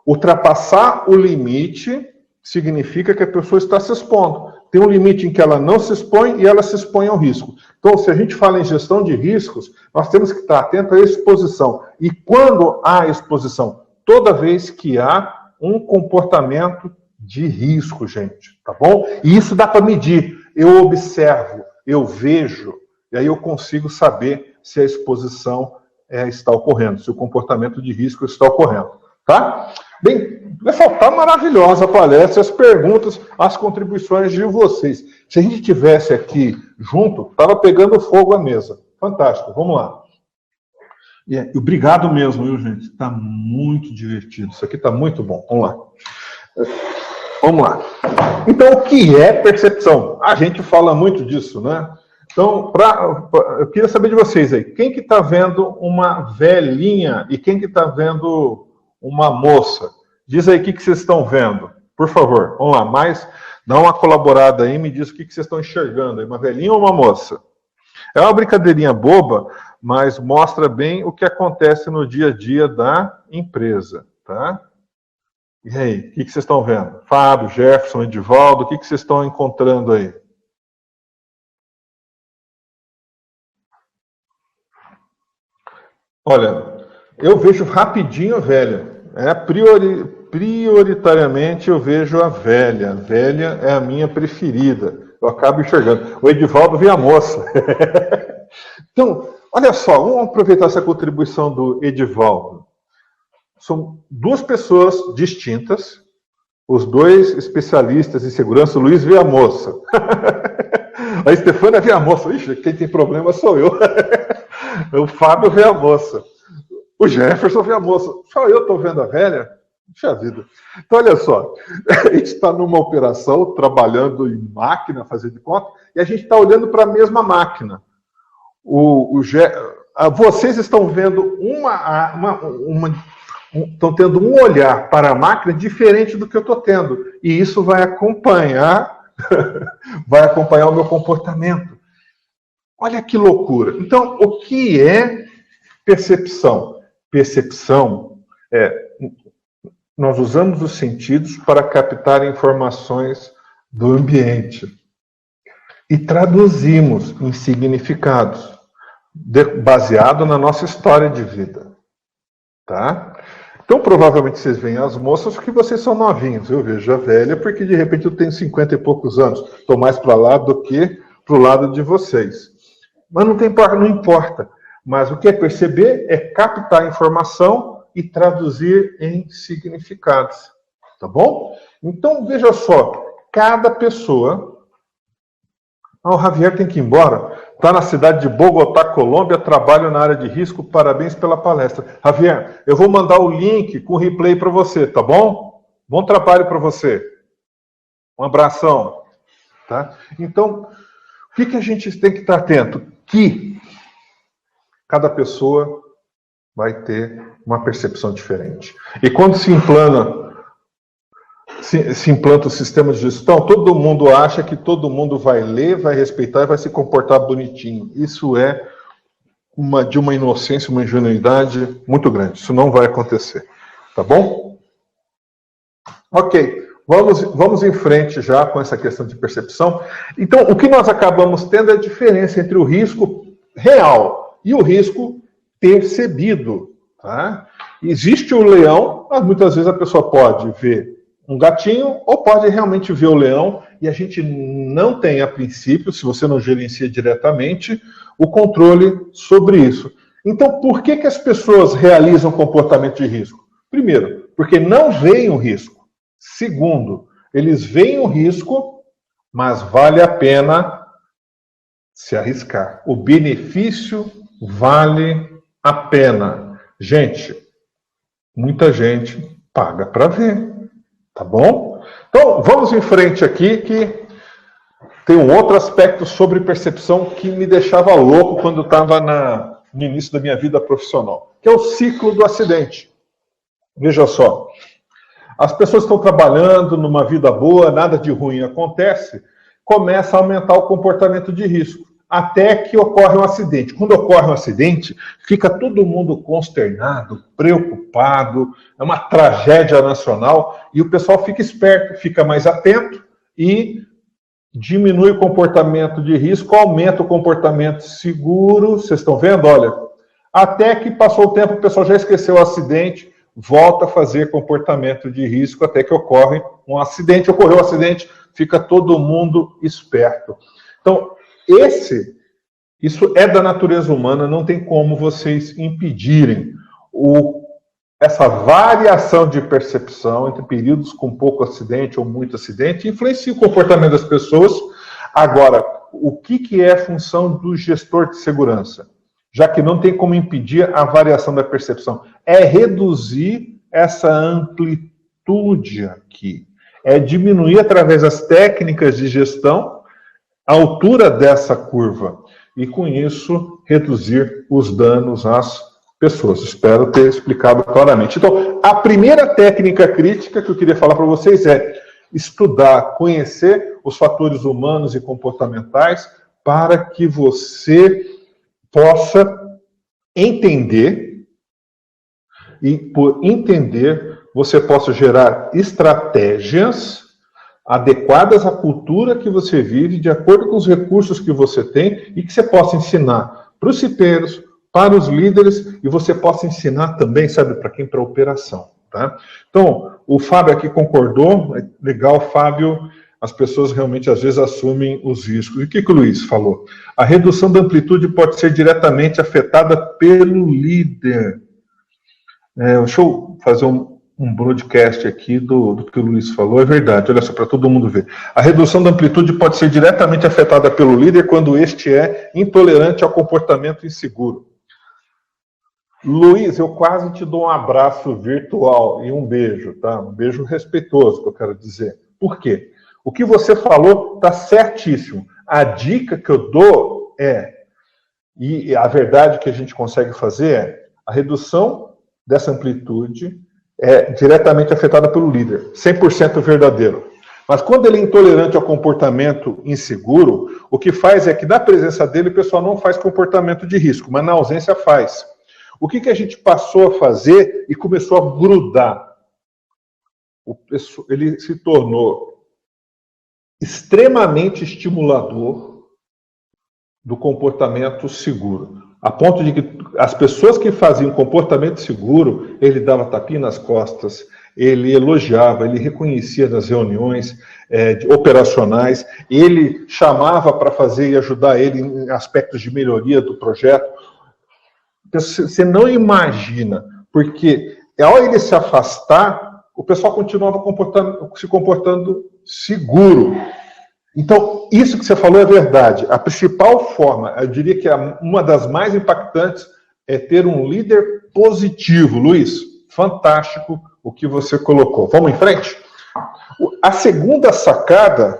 Ultrapassar o limite significa que a pessoa está se expondo. Tem um limite em que ela não se expõe e ela se expõe ao risco. Então, se a gente fala em gestão de riscos, nós temos que estar atento à exposição. E quando há exposição? Toda vez que há um comportamento de risco, gente, tá bom? E isso dá para medir. Eu observo, eu vejo, e aí eu consigo saber se a exposição está ocorrendo, se o comportamento de risco está ocorrendo, tá? Bem, pessoal, tá maravilhosa a palestra, as perguntas, as contribuições de vocês. Se a gente tivesse aqui junto, tava pegando fogo a mesa. Fantástico, vamos lá. Obrigado mesmo, viu, gente? Tá muito divertido. Isso aqui tá muito bom. Vamos lá. Vamos lá. Então, o que é percepção? A gente fala muito disso, né? Então, eu queria saber de vocês aí. Quem que tá vendo uma velhinha e quem que tá vendo uma moça? Diz aí o que vocês estão vendo. Por favor, vamos lá. Dá uma colaborada aí e me diz o que vocês estão enxergando aí. Uma velhinha ou uma moça? É uma brincadeirinha boba, mas mostra bem o que acontece no dia a dia da empresa, tá? E aí, o que vocês estão vendo? Fábio, Jefferson, Edivaldo, o que vocês estão encontrando aí? Olha, eu vejo rapidinho a velha. Prioritariamente eu vejo a velha. A velha é a minha preferida. Eu acabo enxergando. O Edivaldo vê a moça. Então, olha só, vamos aproveitar essa contribuição do Edivaldo. São duas pessoas distintas, os dois especialistas em segurança. O Luiz vê a moça. A Estefânia vê a moça. Ixi, quem tem problema sou eu. O Fábio vê a moça. O Jefferson vê a moça. Só eu estou vendo a velha? Puxa vida. Então, olha só. A gente está numa operação, trabalhando em máquina, fazendo de conta, e a gente está olhando para a mesma máquina. Vocês estão vendo estão tendo um olhar para a máquina diferente do que eu estou tendo. E isso vai acompanhar o meu comportamento. Olha que loucura. Então, o que é percepção? Percepção nós usamos os sentidos para captar informações do ambiente e traduzimos em significados baseado na nossa história de vida, tá? Então, provavelmente vocês veem as moças porque vocês são novinhos. Eu vejo a velha porque, de repente, eu tenho 50 e poucos anos. Estou mais para lá do que para o lado de vocês. Mas não importa. Mas o que é perceber é captar informação e traduzir em significados. Tá bom? Então, veja só. Cada pessoa... o Javier tem que ir embora. Está na cidade de Bogotá, Colômbia, trabalho na área de risco. Parabéns pela palestra. Javier, eu vou mandar o link com o replay para você, tá bom? Bom trabalho para você. Um abração. Tá? Então, o que a gente tem que estar atento? Que cada pessoa vai ter uma percepção diferente. E quando se implanta o sistema de gestão, todo mundo acha que todo mundo vai ler, vai respeitar e vai se comportar bonitinho. Isso é de uma inocência, uma ingenuidade muito grande. Isso não vai acontecer. Tá bom? Ok. Vamos em frente já com essa questão de percepção. Então, o que nós acabamos tendo é a diferença entre o risco real e o risco percebido. Tá? Existe o leão, mas muitas vezes a pessoa pode ver um gatinho ou pode realmente ver o leão, e a gente não tem, a princípio, se você não gerencia diretamente, o controle sobre isso. Então, por que as pessoas realizam comportamento de risco? Primeiro, porque não veem o risco. Segundo, eles veem o risco, mas vale a pena se arriscar. O benefício vale a pena. Gente, muita gente paga para ver. Tá bom? Então, vamos em frente aqui, que tem um outro aspecto sobre percepção que me deixava louco quando eu estava no início da minha vida profissional, que é o ciclo do acidente. Veja só, as pessoas estão trabalhando numa vida boa, nada de ruim acontece, começa a aumentar o comportamento de risco, até que ocorre um acidente. Quando ocorre um acidente, fica todo mundo consternado, preocupado, é uma tragédia nacional, e o pessoal fica esperto, fica mais atento e diminui o comportamento de risco, aumenta o comportamento seguro. Vocês estão vendo? Olha, até que passou o tempo, o pessoal já esqueceu o acidente, volta a fazer comportamento de risco até que ocorre um acidente. Ocorreu um acidente, fica todo mundo esperto. Então, isso é da natureza humana, não tem como vocês impedirem essa variação de percepção entre períodos com pouco acidente ou muito acidente, influencia o comportamento das pessoas. Agora, o que é a função do gestor de segurança? Já que não tem como impedir a variação da percepção, é reduzir essa amplitude aqui, é diminuir através das técnicas de gestão a altura dessa curva e, com isso, reduzir os danos às pessoas. Espero ter explicado claramente. Então, a primeira técnica crítica que eu queria falar para vocês é estudar, conhecer os fatores humanos e comportamentais para que você possa entender e, por entender, você possa gerar estratégias adequadas à cultura que você vive, de acordo com os recursos que você tem, e que você possa ensinar para os cipeiros, para os líderes, e você possa ensinar também, sabe para quem? Para a operação. Tá? Então, o Fábio aqui concordou, é legal, Fábio, as pessoas realmente às vezes assumem os riscos. E o que o Luiz falou? A redução da amplitude pode ser diretamente afetada pelo líder. Deixa eu fazer um broadcast aqui do que o Luiz falou, é verdade, olha só, para todo mundo ver. A redução da amplitude pode ser diretamente afetada pelo líder quando este é intolerante ao comportamento inseguro. Luiz, eu quase te dou um abraço virtual e um beijo, tá? Um beijo respeitoso, que eu quero dizer. Por quê? O que você falou está certíssimo. A dica que eu dou e a verdade que a gente consegue fazer é, a redução dessa amplitude é diretamente afetada pelo líder, 100% verdadeiro. Mas quando ele é intolerante ao comportamento inseguro, o que faz é que na presença dele o pessoal não faz comportamento de risco, mas na ausência faz. O que a gente passou a fazer e começou a grudar? Ele se tornou extremamente estimulador do comportamento seguro. A ponto de que as pessoas que faziam comportamento seguro, ele dava tapinha nas costas, ele elogiava, ele reconhecia nas reuniões operacionais, ele chamava para fazer e ajudar ele em aspectos de melhoria do projeto. Você não imagina, porque ao ele se afastar, o pessoal continuava se comportando seguro. Então, isso que você falou é verdade. A principal forma, eu diria que uma das mais impactantes, é ter um líder positivo. Luiz, fantástico o que você colocou. Vamos em frente? A segunda sacada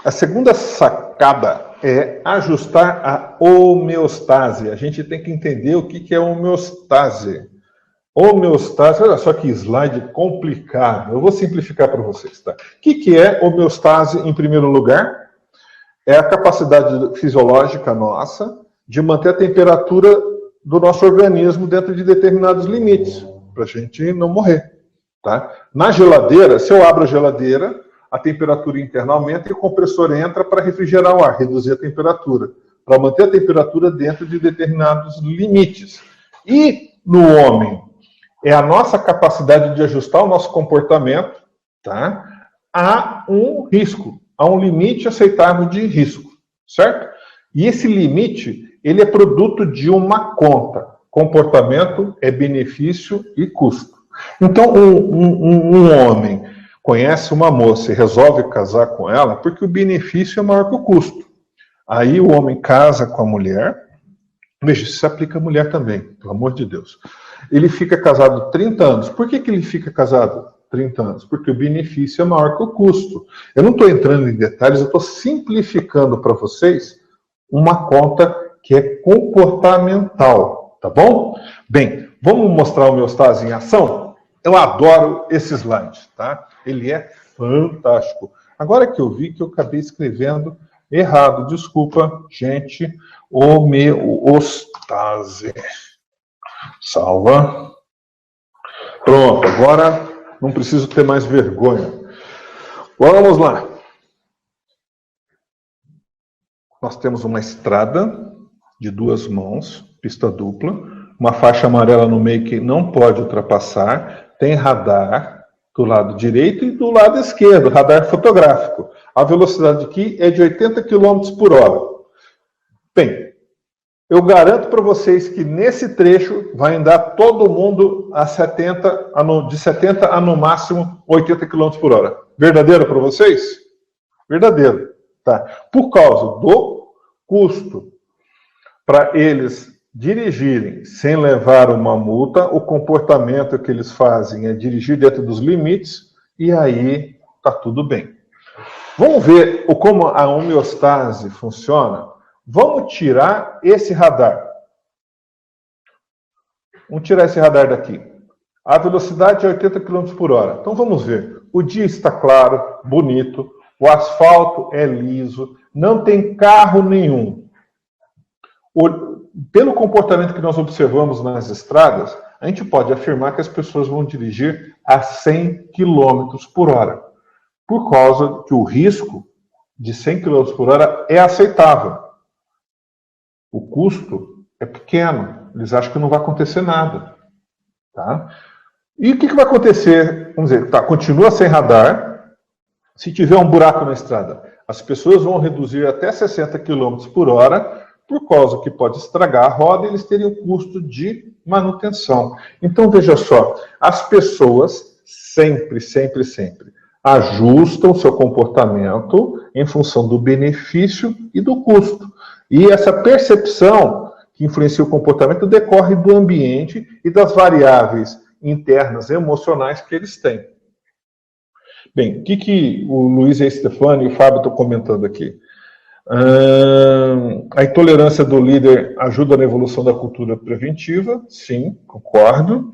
A segunda sacada é ajustar a homeostase. A gente tem que entender o que é homeostase. Homeostase, olha só que slide complicado. Eu vou simplificar para vocês, tá? O que é homeostase, em primeiro lugar? É a capacidade fisiológica nossa de manter a temperatura do nosso organismo dentro de determinados limites, para a gente não morrer, tá? Na geladeira, se eu abro a geladeira, a temperatura interna aumenta e o compressor entra para refrigerar o ar, reduzir a temperatura, para manter a temperatura dentro de determinados limites. E no homem, é a nossa capacidade de ajustar o nosso comportamento, tá, a um risco, a um limite aceitável de risco, certo? E esse limite, ele é produto de uma conta. Comportamento é benefício e custo. Então, um homem conhece uma moça e resolve casar com ela porque o benefício é maior que o custo. Aí o homem casa com a mulher, veja, isso se aplica à mulher também, pelo amor de Deus. Ele fica casado 30 anos. Por que ele fica casado 30 anos? Porque o benefício é maior que o custo. Eu não estou entrando em detalhes, eu estou simplificando para vocês uma conta que é comportamental, tá bom? Bem, vamos mostrar o homeostase em ação? Eu adoro esse slide, tá? Ele é fantástico. Agora que eu vi que eu acabei escrevendo errado, desculpa, gente, homeostase. Salva. Pronto, agora não preciso ter mais vergonha. Vamos lá. Nós temos uma estrada de 2 mãos, pista dupla, uma faixa amarela no meio que não pode ultrapassar, tem radar do lado direito e do lado esquerdo, radar fotográfico. A velocidade aqui é de 80 km por hora. Bem, eu garanto para vocês que nesse trecho vai andar todo mundo de 70 a no máximo 80 km por hora. Verdadeiro para vocês? Verdadeiro. Tá. Por causa do custo para eles dirigirem sem levar uma multa, o comportamento que eles fazem é dirigir dentro dos limites e aí tá tudo bem. Vamos ver como a homeostase funciona? Vamos tirar esse radar. Vamos tirar esse radar daqui. A velocidade é 80 km por hora. Então vamos ver. O dia está claro, bonito, o asfalto é liso, não tem carro nenhum. Pelo comportamento que nós observamos nas estradas, a gente pode afirmar que as pessoas vão dirigir a 100 km por hora. Por causa que o risco de 100 km por hora é aceitável. O custo é pequeno. Eles acham que não vai acontecer nada. Tá? E o que vai acontecer? Vamos dizer, tá, continua sem radar. Se tiver um buraco na estrada, as pessoas vão reduzir até 60 km por hora, por causa que pode estragar a roda e eles terem o custo de manutenção. Então, veja só, as pessoas sempre ajustam o seu comportamento em função do benefício e do custo. E essa percepção que influencia o comportamento decorre do ambiente e das variáveis internas emocionais que eles têm. Bem, o que o Luiz e a Stefania e o Fábio estão comentando aqui? A intolerância do líder ajuda na evolução da cultura preventiva? Sim, concordo.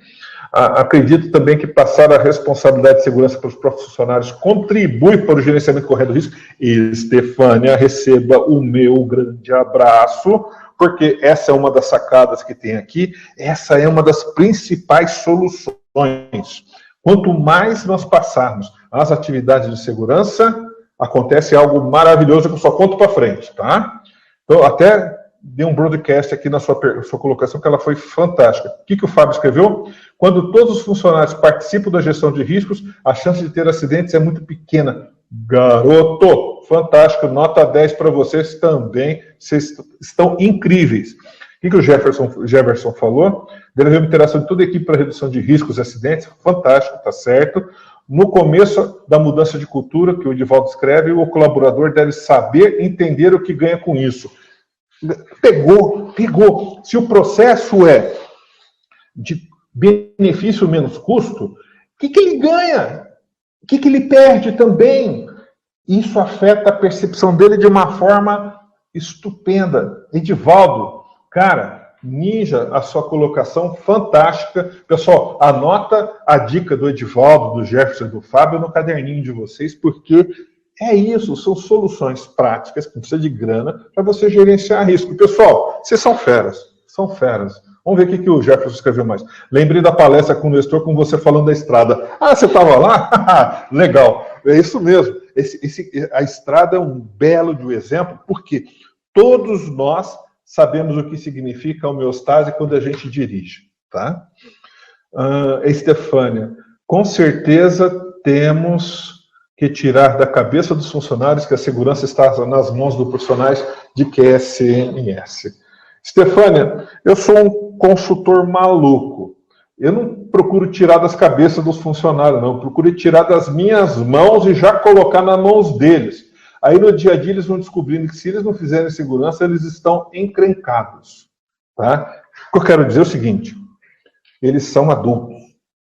Acredito também que passar a responsabilidade de segurança para os próprios funcionários contribui para o gerenciamento correto do risco. E, Stefania, receba o meu grande abraço, porque essa é uma das sacadas que tem aqui, essa é uma das principais soluções. Quanto mais nós passarmos as atividades de segurança, acontece algo maravilhoso que eu só conto para frente, tá? Então, até dei um broadcast aqui na sua colocação, que ela foi fantástica. O que o Fábio escreveu? Quando todos os funcionários participam da gestão de riscos, a chance de ter acidentes é muito pequena. Garoto, fantástico, nota 10 para vocês também, vocês estão incríveis. O que o Jefferson falou? Deve haver uma interação de toda a equipe para redução de riscos e acidentes, fantástico, tá certo. No começo da mudança de cultura, que o Edivaldo escreve, o colaborador deve saber entender o que ganha com isso. Pegou. Se o processo é de benefício menos custo, o que ele ganha? O que ele perde também? Isso afeta a percepção dele de uma forma estupenda. Edivaldo, cara, ninja a sua colocação, fantástica. Pessoal, anota a dica do Edivaldo, do Jefferson e do Fábio no caderninho de vocês, porque é isso, são soluções práticas, que precisa de grana, para você gerenciar risco. Pessoal, vocês são feras, são feras. Vamos ver o que o Jefferson escreveu mais. Lembrei da palestra com o Nestor, com você falando da estrada. Ah, você estava lá? Legal, é isso mesmo. A estrada é um belo de exemplo, porque todos nós sabemos o que significa a homeostase quando a gente dirige. Tá? Estefânia, com certeza temos que tirar da cabeça dos funcionários que a segurança está nas mãos dos profissionais de QSMS. Estefânia, eu sou um consultor maluco. Eu não procuro tirar das cabeças dos funcionários, não. Eu procuro tirar das minhas mãos e já colocar nas mãos deles. Aí no dia a dia eles vão descobrindo que se eles não fizerem segurança, eles estão encrencados. Tá? O que eu quero dizer é o seguinte, eles são adultos.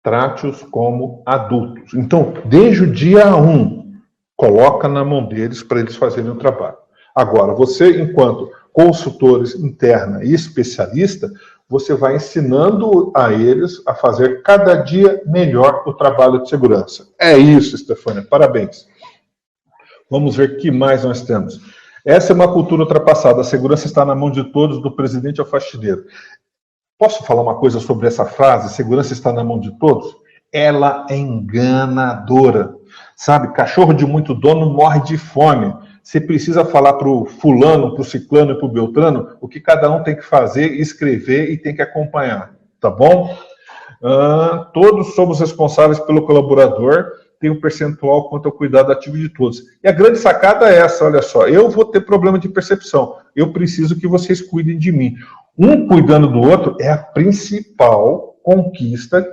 Trate-os como adultos. Então, desde o dia 1, coloca na mão deles para eles fazerem o trabalho. Agora, você, enquanto consultores interna e especialista, você vai ensinando a eles a fazer cada dia melhor o trabalho de segurança. É isso, Estefânia, parabéns. Vamos ver o que mais nós temos. Essa é uma cultura ultrapassada, a segurança está na mão de todos, do presidente ao faxineiro. Posso falar uma coisa sobre essa frase, segurança está na mão de todos? Ela é enganadora. Sabe, cachorro de muito dono morre de fome. Você precisa falar para o fulano, para o ciclano e para o beltrano o que cada um tem que fazer, escrever e tem que acompanhar, tá bom? Todos somos responsáveis pelo colaborador, tem um percentual quanto ao cuidado ativo de todos. E a grande sacada é essa, olha só, eu vou ter problema de percepção, eu preciso que vocês cuidem de mim. Um cuidando do outro é a principal conquista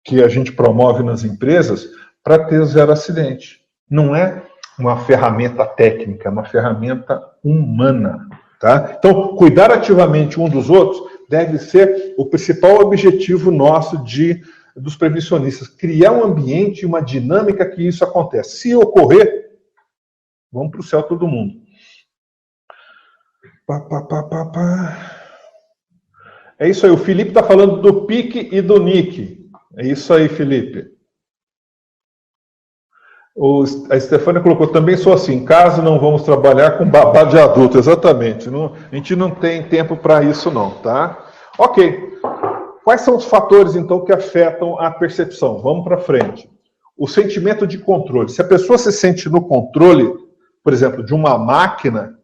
que a gente promove nas empresas para ter zero acidente. Não é uma ferramenta técnica, é uma ferramenta humana. Tá? Então, cuidar ativamente um dos outros deve ser o principal objetivo nosso dos prevencionistas. Criar um ambiente e uma dinâmica que isso acontece. Se ocorrer, vamos para o céu todo mundo. É isso aí, o Felipe está falando do pique e do nick. É isso aí, Felipe. A Estefânia colocou, também sou assim, em casa não vamos trabalhar com babá de adulto, exatamente. A gente não tem tempo para isso não, tá? Ok. Quais são os fatores, então, que afetam a percepção? Vamos para frente. O sentimento de controle. Se a pessoa se sente no controle, por exemplo, de uma máquina,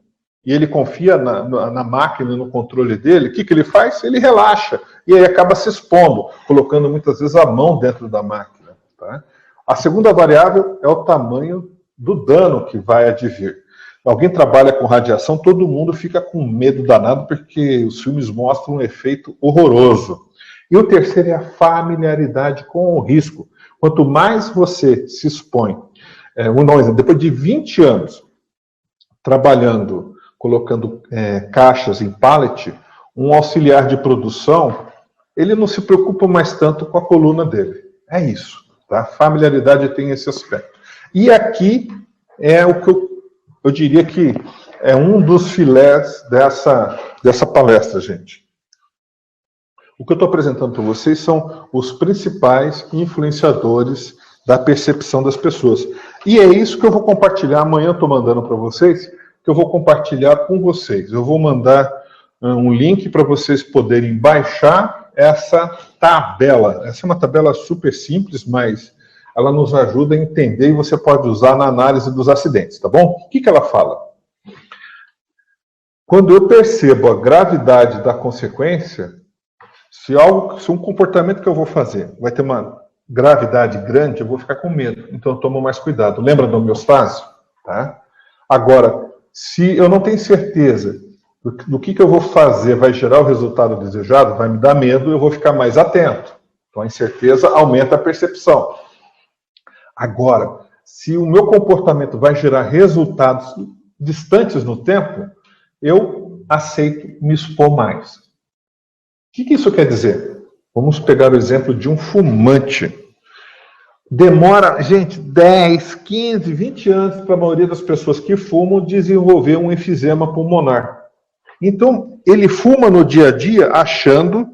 e ele confia na máquina, no controle dele, o que ele faz? Ele relaxa, e aí acaba se expondo, colocando muitas vezes a mão dentro da máquina, tá? A segunda variável é o tamanho do dano que vai advir. Alguém trabalha com radiação, todo mundo fica com medo danado, porque os filmes mostram um efeito horroroso. E o terceiro é a familiaridade com o risco. Quanto mais você se expõe, depois de 20 anos trabalhando, colocando caixas em pallet, um auxiliar de produção, ele não se preocupa mais tanto com a coluna dele. É isso. Tá? Familiaridade tem esse aspecto. E aqui é o que eu diria que é um dos filés dessa palestra, gente. O que eu estou apresentando para vocês são os principais influenciadores da percepção das pessoas. E é isso que eu vou compartilhar. Amanhã eu estou mandando para vocês, que eu vou compartilhar com vocês. Eu vou mandar um link para vocês poderem baixar essa tabela. Essa é uma tabela super simples, mas ela nos ajuda a entender e você pode usar na análise dos acidentes, tá bom? O que ela fala? Quando eu percebo a gravidade da consequência, se um comportamento que eu vou fazer vai ter uma gravidade grande, eu vou ficar com medo. Então eu tomo mais cuidado. Lembra do homeostase? Tá? Agora, se eu não tenho certeza do que eu vou fazer vai gerar o resultado desejado, vai me dar medo, eu vou ficar mais atento. Então a incerteza aumenta a percepção. Agora, se o meu comportamento vai gerar resultados distantes no tempo, eu aceito me expor mais. O que isso quer dizer? Vamos pegar o exemplo de um fumante. demora, gente, 10, 15, 20 anos para a maioria das pessoas que fumam desenvolver um enfisema pulmonar. Então, ele fuma no dia a dia achando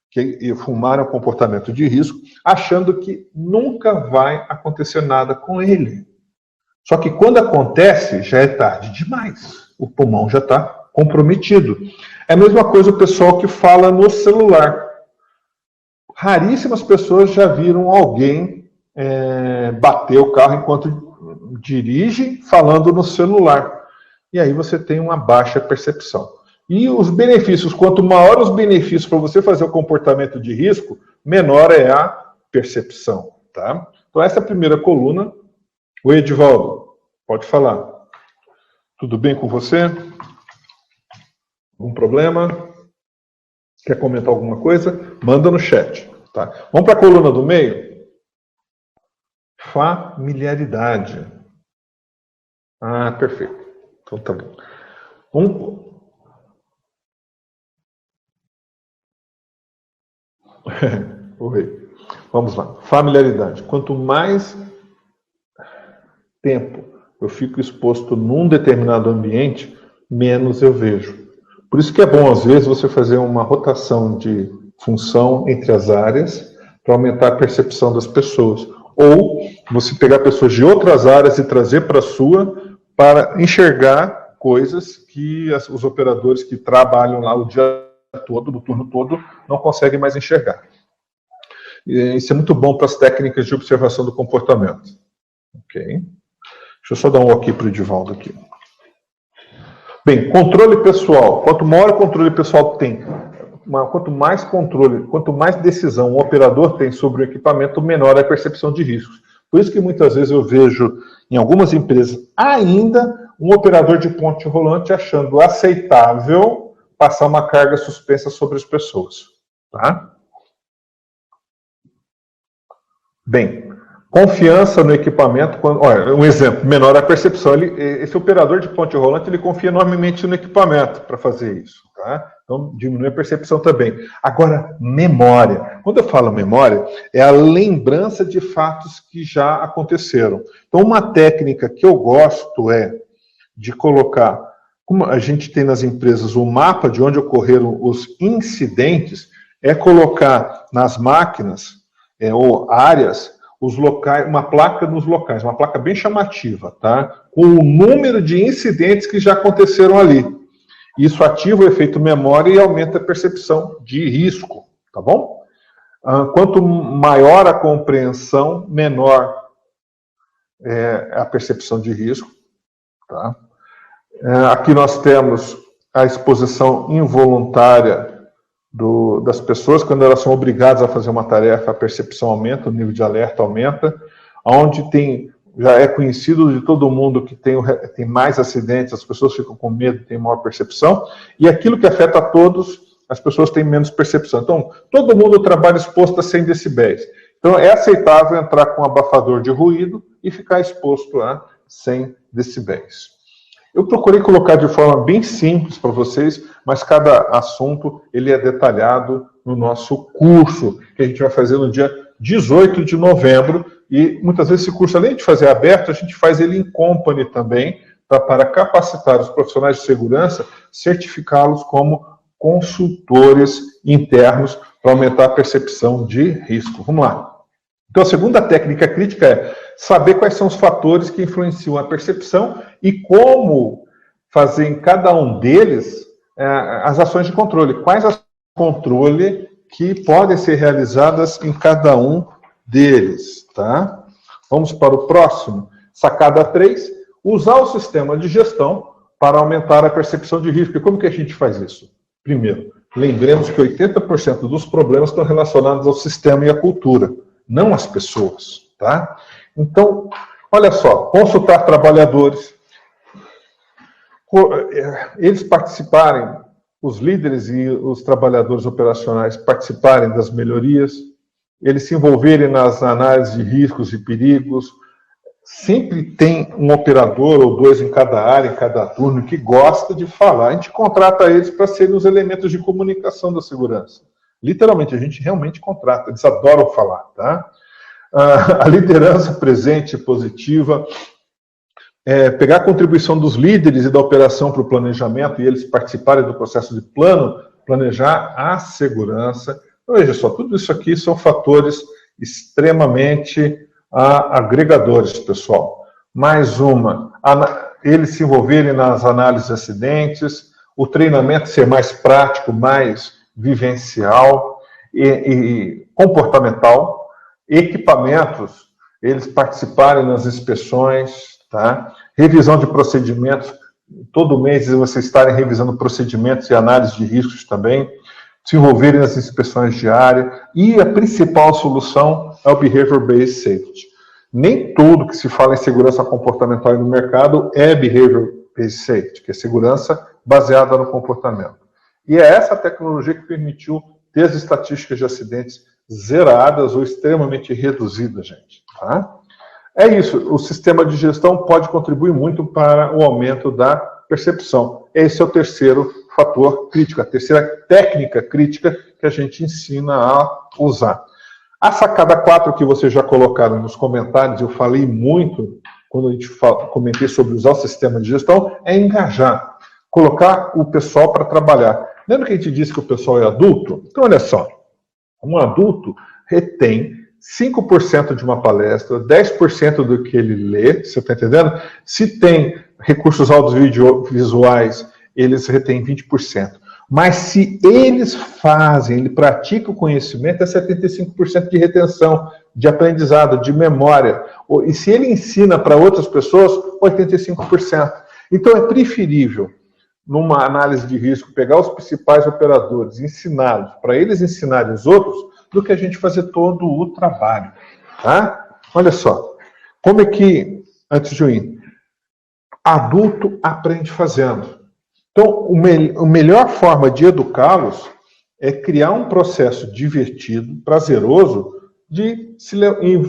que fumar é um comportamento de risco, achando que nunca vai acontecer nada com ele. Só que quando acontece, já é tarde demais. O pulmão já está comprometido. É a mesma coisa o pessoal que fala no celular. Raríssimas pessoas já viram alguém bater o carro enquanto dirige, falando no celular. E aí você tem uma baixa percepção. E os benefícios, quanto maior os benefícios para você fazer o comportamento de risco, menor é a percepção. Tá? Então essa é a primeira coluna. O Edivaldo, pode falar. Tudo bem com você? Algum problema? Quer comentar alguma coisa? Manda no chat. Tá? Vamos para a coluna do meio? Familiaridade. Ah, perfeito. Então tá bom. Oi. Vamos lá. Familiaridade. Quanto mais tempo eu fico exposto num determinado ambiente, menos eu vejo. Por isso que é bom, às vezes, você fazer uma rotação de função entre as áreas para aumentar a percepção das pessoas. Ou você pegar pessoas de outras áreas e trazer para a sua para enxergar coisas que os operadores que trabalham lá o dia todo, no turno todo, não conseguem mais enxergar. Isso é muito bom para as técnicas de observação do comportamento. Ok? Deixa eu só dar um ok para o Edivaldo aqui. Bem, controle pessoal. Quanto maior o controle pessoal tem, quanto mais controle, quanto mais decisão o operador tem sobre o equipamento, menor é a percepção de riscos. Por isso que muitas vezes eu vejo em algumas empresas ainda um operador de ponte rolante achando aceitável passar uma carga suspensa sobre as pessoas. Tá? Bem, confiança no equipamento. Olha, um exemplo, menor a percepção. Esse operador de ponte rolante, ele confia enormemente no equipamento para fazer isso. Tá? Então, diminui a percepção também. Agora, memória. Quando eu falo memória, é a lembrança de fatos que já aconteceram. Então, uma técnica que eu gosto é de colocar, como a gente tem nas empresas o mapa de onde ocorreram os incidentes, é colocar nas máquinas ou áreas os locais, uma placa nos locais, uma placa bem chamativa, tá? Com o número de incidentes que já aconteceram ali. Isso ativa o efeito memória e aumenta a percepção de risco, tá bom? Quanto maior a compreensão, menor é a percepção de risco, tá? Aqui nós temos a exposição involuntária das pessoas, quando elas são obrigadas a fazer uma tarefa, a percepção aumenta, o nível de alerta aumenta. Onde já é conhecido de todo mundo que tem mais acidentes, as pessoas ficam com medo, têm maior percepção, e aquilo que afeta a todos, as pessoas têm menos percepção. Então, todo mundo trabalha exposto a 100 decibéis. Então, é aceitável entrar com um abafador de ruído e ficar exposto a 100 decibéis. Eu procurei colocar de forma bem simples para vocês, mas cada assunto ele é detalhado no nosso curso, que a gente vai fazer no dia 18 de novembro, e muitas vezes esse curso, além de fazer aberto, a gente faz ele em company também, para capacitar os profissionais de segurança, certificá-los como consultores internos para aumentar a percepção de risco. Vamos lá. Então, a segunda técnica crítica é saber quais são os fatores que influenciam a percepção e como fazer em cada um deles as ações de controle. Quais ações de controle que podem ser realizadas em cada um deles. Tá? Vamos para o próximo. Sacada 3. Usar o sistema de gestão para aumentar a percepção de risco. E como que a gente faz isso? Primeiro, lembremos que 80% dos problemas estão relacionados ao sistema e à cultura, não às pessoas. Tá? Então, olha só, consultar trabalhadores, eles participarem, os líderes e os trabalhadores operacionais participarem das melhorias, eles se envolverem nas análises de riscos e perigos. Sempre tem um operador ou dois em cada área, em cada turno, que gosta de falar. A gente contrata eles para serem os elementos de comunicação da segurança. Literalmente, a gente realmente contrata, eles adoram falar, tá? a liderança presente positiva, pegar a contribuição dos líderes e da operação para o planejamento e eles participarem do processo de planejar a segurança. Então, veja só, tudo isso aqui são fatores extremamente agregadores, pessoal. Mais uma, eles se envolverem nas análises de acidentes, o treinamento ser mais prático, mais vivencial e comportamental, equipamentos, eles participarem nas inspeções, tá? Revisão de procedimentos, todo mês vocês estarem revisando procedimentos e análise de riscos também, se envolverem nas inspeções diárias, e a principal solução é o Behavior Based Safety. Nem tudo que se fala em segurança comportamental no mercado é Behavior Based Safety, que é segurança baseada no comportamento. E é essa tecnologia que permitiu ter as estatísticas de acidentes zeradas ou extremamente reduzidas, gente. Tá? É isso, o sistema de gestão pode contribuir muito para o aumento da percepção. Esse é o terceiro fator crítico, a terceira técnica crítica que a gente ensina a usar. A sacada 4 que vocês já colocaram nos comentários, eu falei muito quando a gente comentei sobre usar o sistema de gestão, é engajar, colocar o pessoal para trabalhar. Lembra que a gente disse que o pessoal é adulto? Então, olha só, um adulto retém 5% de uma palestra, 10% do que ele lê, você está entendendo? Se tem recursos audiovisuais, eles retêm 20%. Mas se eles fazem, ele pratica o conhecimento, é 75% de retenção, de aprendizado, de memória. E se ele ensina para outras pessoas, 85%. Então é preferível, numa análise de risco, pegar os principais operadores, ensiná-los, para eles ensinarem os outros, do que a gente fazer todo o trabalho. Tá? Olha só, como é que, antes de eu ir, adulto aprende fazendo. Então, a melhor forma de educá-los é criar um processo divertido, prazeroso, de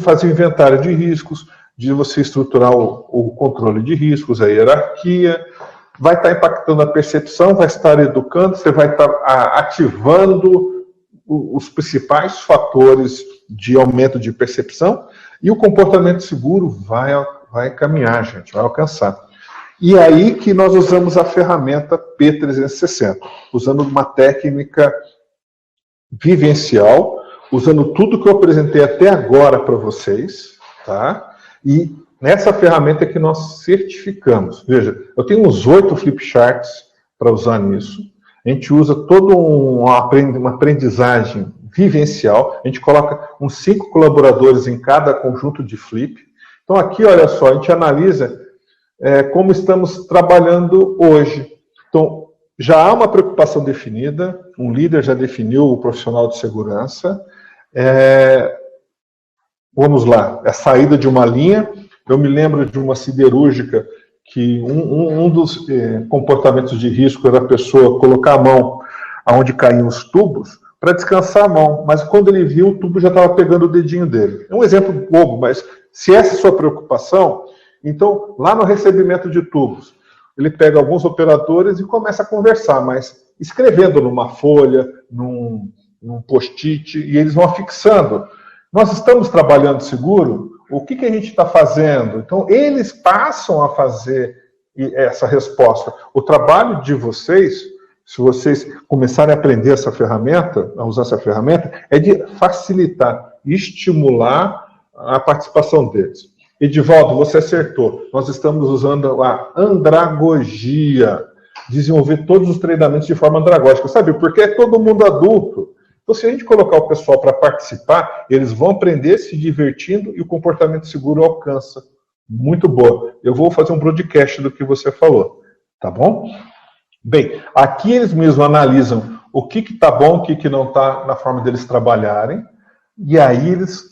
fazer o inventário de riscos, de você estruturar o controle de riscos, a hierarquia, vai estar impactando a percepção, vai estar educando, você vai estar ativando os principais fatores de aumento de percepção e o comportamento seguro vai caminhar, gente, vai alcançar. E aí que nós usamos a ferramenta P360, usando uma técnica vivencial, usando tudo que eu apresentei até agora para vocês, tá? E nessa ferramenta é que nós certificamos. Veja, eu tenho uns 8 flipcharts para usar nisso. A gente usa toda uma aprendizagem vivencial. A gente coloca uns 5 colaboradores em cada conjunto de flip. Então aqui, olha só, a gente analisa como estamos trabalhando hoje. Então, já há uma preocupação definida, um líder já definiu o profissional de segurança. Vamos lá, a saída de uma linha. Eu me lembro de uma siderúrgica que um dos comportamentos de risco era a pessoa colocar a mão onde caíam os tubos para descansar a mão, mas quando ele viu, o tubo já estava pegando o dedinho dele. É um exemplo bobo, mas se essa é a sua preocupação, então, lá no recebimento de tubos, ele pega alguns operadores e começa a conversar, mas escrevendo numa folha, num post-it, e eles vão fixando. Nós estamos trabalhando seguro? O que a gente está fazendo? Então, eles passam a fazer essa resposta. O trabalho de vocês, se vocês começarem a aprender essa ferramenta, a usar essa ferramenta, é de facilitar, estimular a participação deles. Edivaldo, você acertou. Nós estamos usando a andragogia, desenvolver todos os treinamentos de forma andragógica. Sabe, porque é todo mundo adulto. Então, se a gente colocar o pessoal para participar, eles vão aprender se divertindo e o comportamento seguro alcança. Muito boa. Eu vou fazer um broadcast do que você falou. Tá bom? Bem, aqui eles mesmos analisam o que está bom, o que não está na forma deles trabalharem, e aí eles,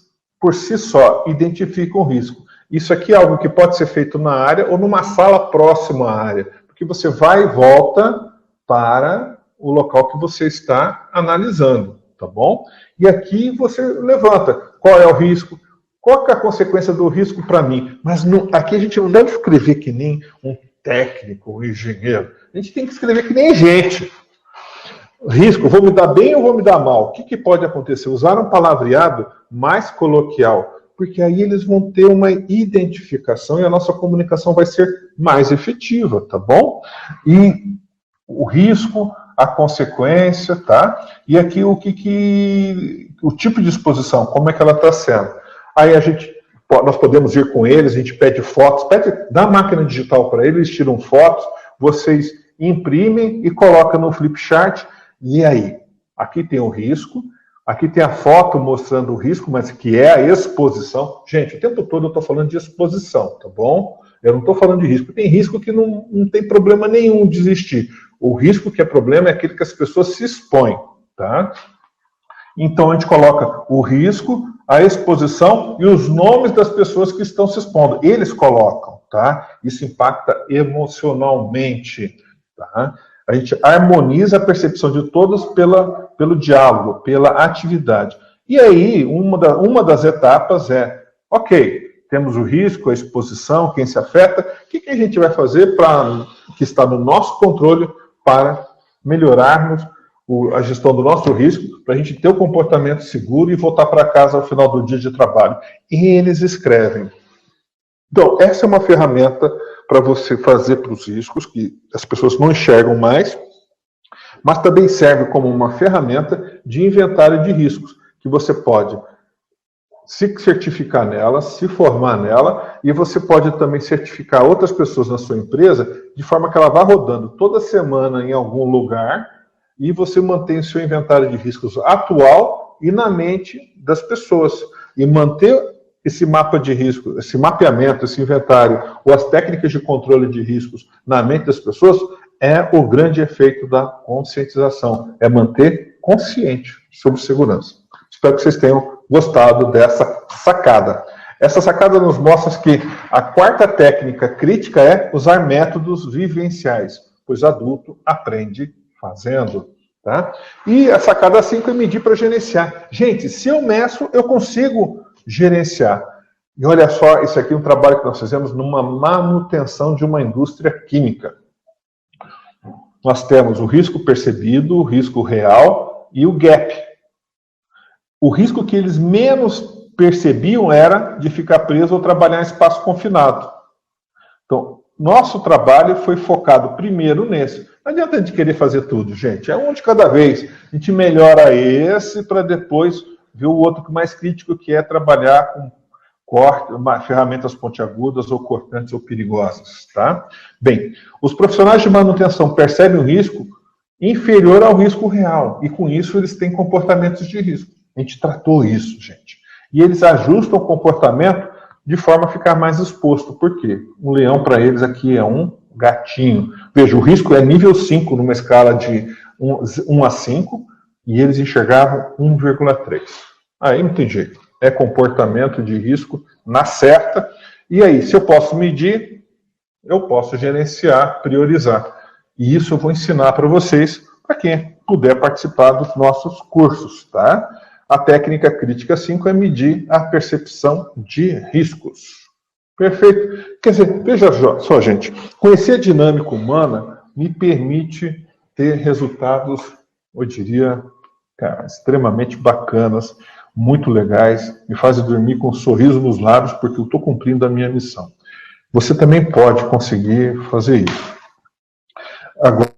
por si só, identificam o risco. Isso aqui é algo que pode ser feito na área ou numa sala próxima à área, porque você vai e volta para o local que você está analisando, tá bom? E aqui você levanta qual é o risco, qual é a consequência do risco para mim. Mas aqui a gente não deve escrever que nem um técnico, um engenheiro. A gente tem que escrever que nem gente. Risco, vou me dar bem ou vou me dar mal? O que pode acontecer? Usar um palavreado mais coloquial, porque aí eles vão ter uma identificação e a nossa comunicação vai ser mais efetiva, tá bom? E o risco, a consequência, tá? E aqui o tipo de exposição, como é que ela está sendo. Aí nós podemos ir com eles, a gente pede fotos, dá a máquina digital para eles tiram fotos, vocês imprimem e colocam no flipchart, e aí? Aqui tem o risco, aqui tem a foto mostrando o risco, mas que é a exposição. Gente, o tempo todo eu estou falando de exposição, tá bom? Eu não estou falando de risco. Tem risco que não tem problema nenhum de existir. O risco que é problema é aquele que as pessoas se expõem, tá? Então a gente coloca o risco, a exposição e os nomes das pessoas que estão se expondo. Eles colocam, tá? Isso impacta emocionalmente, tá? A gente harmoniza a percepção de todos pelo diálogo, pela atividade. E aí, uma das etapas é, ok, temos o risco, a exposição, quem se afeta, o que a gente vai fazer que está no nosso controle para melhorarmos a gestão do nosso risco, para a gente ter o comportamento seguro e voltar para casa ao final do dia de trabalho. E eles escrevem. Então, essa é uma ferramenta para você fazer para os riscos, que as pessoas não enxergam mais, mas também serve como uma ferramenta de inventário de riscos, que você pode se certificar nela, se formar nela, e você pode também certificar outras pessoas na sua empresa, de forma que ela vá rodando toda semana em algum lugar, e você mantém o seu inventário de riscos atual e na mente das pessoas. E manter esse mapa de risco, esse mapeamento, esse inventário, ou as técnicas de controle de riscos na mente das pessoas, é o grande efeito da conscientização. É manter consciente sobre segurança. Espero que vocês tenham gostado dessa sacada. Essa sacada nos mostra que a quarta técnica crítica é usar métodos vivenciais, pois adulto aprende fazendo. Tá? E a sacada 5 é medir para gerenciar. Gente, se eu meço, eu consigo gerenciar. E olha só, isso aqui é um trabalho que nós fizemos numa manutenção de uma indústria química. Nós temos o risco percebido, o risco real e o gap. O risco que eles menos percebiam era de ficar preso ou trabalhar em espaço confinado. Então, nosso trabalho foi focado primeiro nesse. Não adianta a gente querer fazer tudo, gente. É um de cada vez. A gente melhora esse para depois ver o outro mais crítico, que é trabalhar com ferramentas pontiagudas ou cortantes ou perigosas. Tá? Bem, os profissionais de manutenção percebem o risco inferior ao risco real. E com isso eles têm comportamentos de risco. A gente tratou isso, gente. E eles ajustam o comportamento de forma a ficar mais exposto. Por quê? Um leão para eles aqui é um gatinho. Veja, o risco é nível 5 numa escala de 1 a 5 e eles enxergavam 1,3. Aí não tem jeito. É comportamento de risco na certa. E aí, se eu posso medir, eu posso gerenciar, priorizar. E isso eu vou ensinar para vocês, para quem puder participar dos nossos cursos, tá? A técnica crítica 5 é medir a percepção de riscos. Perfeito. Quer dizer, veja só, gente, conhecer a dinâmica humana me permite ter resultados, eu diria, cara, extremamente bacanas, muito legais, me fazem dormir com um sorriso nos lábios, porque eu estou cumprindo a minha missão. Você também pode conseguir fazer isso. Agora,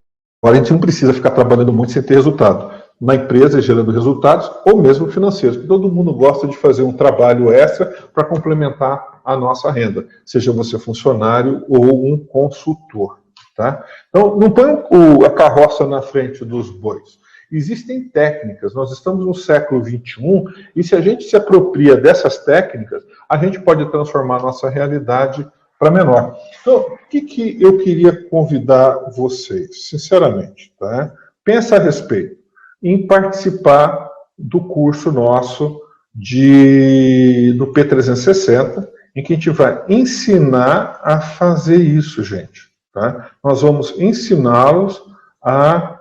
a gente não precisa ficar trabalhando muito sem ter resultado. Na empresa, gerando resultados, ou mesmo financeiros. Todo mundo gosta de fazer um trabalho extra para complementar a nossa renda, seja você funcionário ou um consultor. Tá? Então, não põe a carroça na frente dos bois. Existem técnicas, nós estamos no século XXI, e se a gente se apropria dessas técnicas, a gente pode transformar a nossa realidade para menor. Então, o que eu queria convidar vocês, sinceramente, tá? Pensa a respeito em participar do curso nosso do P360, em que a gente vai ensinar a fazer isso, gente. Tá? Nós vamos ensiná-los a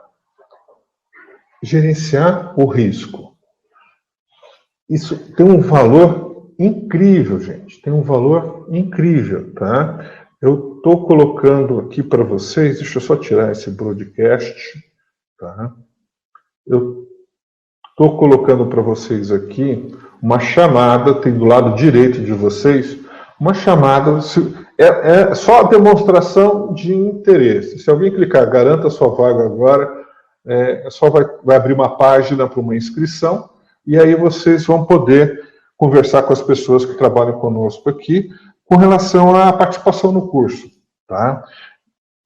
gerenciar o risco. Isso tem um valor incrível, gente. Tem um valor incrível, tá? Eu estou colocando aqui para vocês, deixa eu só tirar esse broadcast, tá? Eu estou colocando para vocês aqui uma chamada, tem do lado direito de vocês, uma chamada, é só a demonstração de interesse. Se alguém clicar, garanta sua vaga agora, só vai abrir uma página para uma inscrição, e aí vocês vão poder conversar com as pessoas que trabalham conosco aqui, com relação à participação no curso, tá?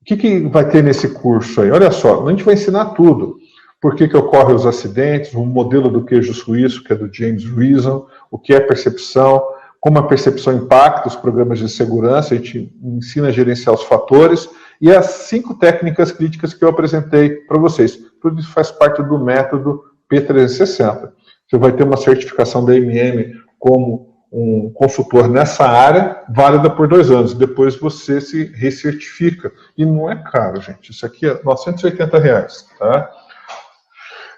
O que vai ter nesse curso aí? Olha só, a gente vai ensinar tudo. Por que ocorrem os acidentes, o modelo do queijo suíço, que é do James Reason, o que é percepção, como a percepção impacta os programas de segurança, a gente ensina a gerenciar os fatores, e as 5 técnicas críticas que eu apresentei para vocês. Tudo isso faz parte do método P360. Você vai ter uma certificação da MM como um consultor nessa área, válida por 2 anos. Depois você se recertifica. E não é caro, gente. Isso aqui é R$ 980, tá?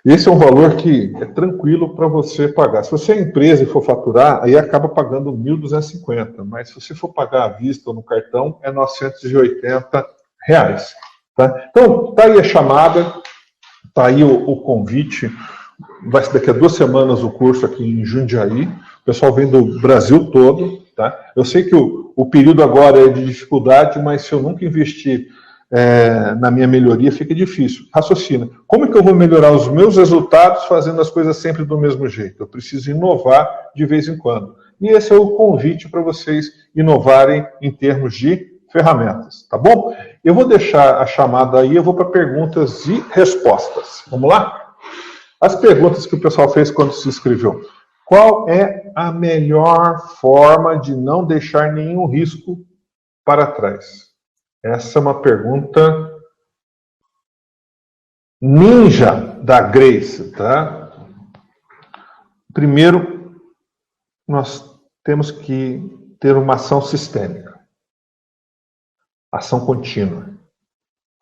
Esse é um valor que é tranquilo para você pagar. Se você é empresa e for faturar, aí acaba pagando R$ 1.250. Mas se você for pagar à vista ou no cartão, é R$ 980. Tá? Então, tá aí a chamada, tá aí o convite. Vai ser daqui a 2 semanas o curso aqui em Jundiaí. O pessoal vem do Brasil todo, tá? Eu sei que o período agora é de dificuldade, mas se eu nunca investir na minha melhoria, fica difícil. Raciocina. Como é que eu vou melhorar os meus resultados fazendo as coisas sempre do mesmo jeito? Eu preciso inovar de vez em quando. E esse é o convite para vocês inovarem em termos de ferramentas, tá bom? Eu vou deixar a chamada aí, eu vou para perguntas e respostas. Vamos lá? As perguntas que o pessoal fez quando se inscreveu. Qual é a melhor forma de não deixar nenhum risco para trás? Essa é uma pergunta ninja da Grace, tá? Primeiro, nós temos que ter uma ação sistêmica. Ação contínua.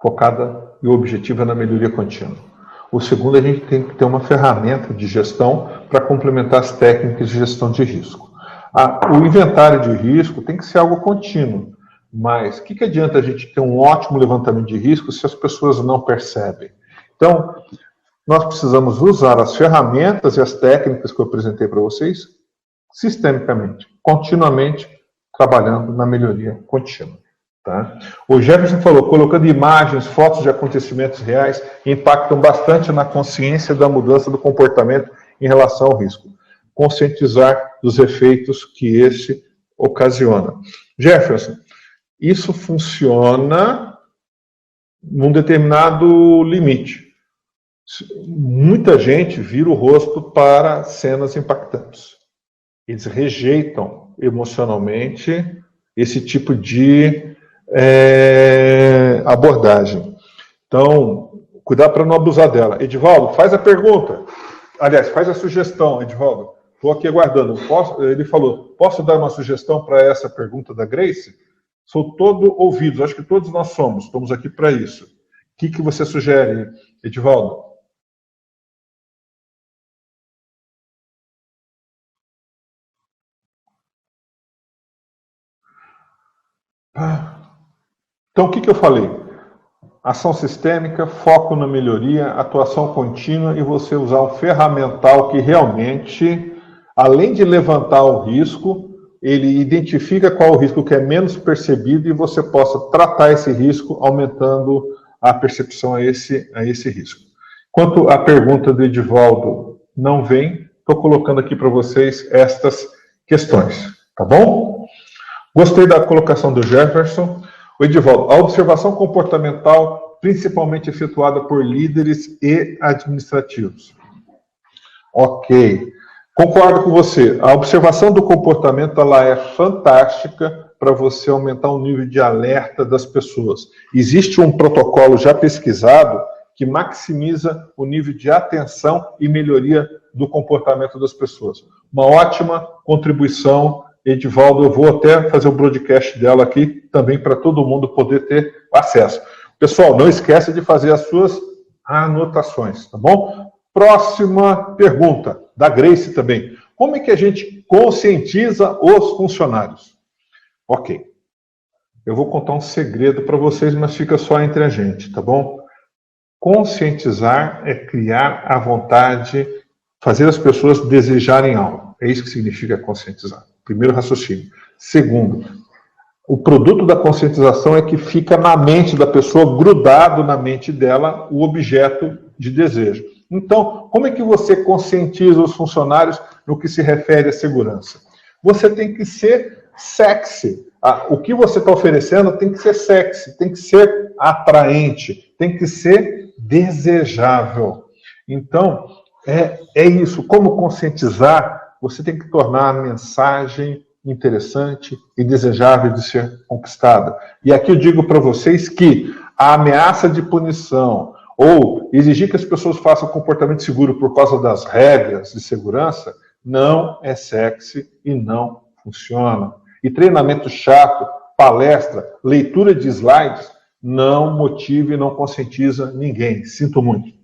Focada e objetiva na melhoria contínua. O segundo, a gente tem que ter uma ferramenta de gestão para complementar as técnicas de gestão de risco. O inventário de risco tem que ser algo contínuo. Mas o que adianta a gente ter um ótimo levantamento de risco se as pessoas não percebem? Então, nós precisamos usar as ferramentas e as técnicas que eu apresentei para vocês sistemicamente, continuamente trabalhando na melhoria contínua. Tá? O Jefferson falou, colocando imagens, fotos de acontecimentos reais impactam bastante na consciência da mudança do comportamento em relação ao risco. Conscientizar dos efeitos que esse ocasiona. Jefferson, isso funciona num determinado limite. Muita gente vira o rosto para cenas impactantes. Eles rejeitam emocionalmente esse tipo de abordagem. Então, cuidado para não abusar dela. Edivaldo, faz a pergunta. Aliás, faz a sugestão, Edivaldo. Estou aqui aguardando. Ele falou, posso dar uma sugestão para essa pergunta da Grace? Sou todo ouvidos, acho que todos nós somos, estamos aqui para isso. O que você sugere, Edivaldo? Então, o que eu falei? Ação sistêmica, foco na melhoria, atuação contínua e você usar um ferramental que realmente, além de levantar o risco, ele identifica qual o risco que é menos percebido e você possa tratar esse risco aumentando a percepção a esse risco. Quanto à pergunta do Edivaldo não vem, estou colocando aqui para vocês estas questões, tá bom? Gostei da colocação do Jefferson. O Edivaldo, a observação comportamental principalmente efetuada por líderes e administrativos. Ok. Concordo com você. A observação do comportamento ela é fantástica para você aumentar o nível de alerta das pessoas. Existe um protocolo já pesquisado que maximiza o nível de atenção e melhoria do comportamento das pessoas. Uma ótima contribuição, Edivaldo. Eu vou até fazer o broadcast dela aqui também para todo mundo poder ter acesso. Pessoal, não esqueça de fazer as suas anotações, tá bom? Próxima pergunta, da Grace também. Como é que a gente conscientiza os funcionários? Ok. Eu vou contar um segredo para vocês, mas fica só entre a gente, tá bom? Conscientizar é criar a vontade, fazer as pessoas desejarem algo. É isso que significa conscientizar. Primeiro raciocínio. Segundo, o produto da conscientização é que fica na mente da pessoa, grudado na mente dela, o objeto de desejo. Então, como é que você conscientiza os funcionários no que se refere à segurança? Você tem que ser sexy. O que você está oferecendo tem que ser sexy, tem que ser atraente, tem que ser desejável. Então, é isso. Como conscientizar? Você tem que tornar a mensagem interessante e desejável de ser conquistada. E aqui eu digo para vocês que a ameaça de punição ou exigir que as pessoas façam comportamento seguro por causa das regras de segurança não é sexy e não funciona. E treinamento chato, palestra, leitura de slides não motiva e não conscientiza ninguém. Sinto muito.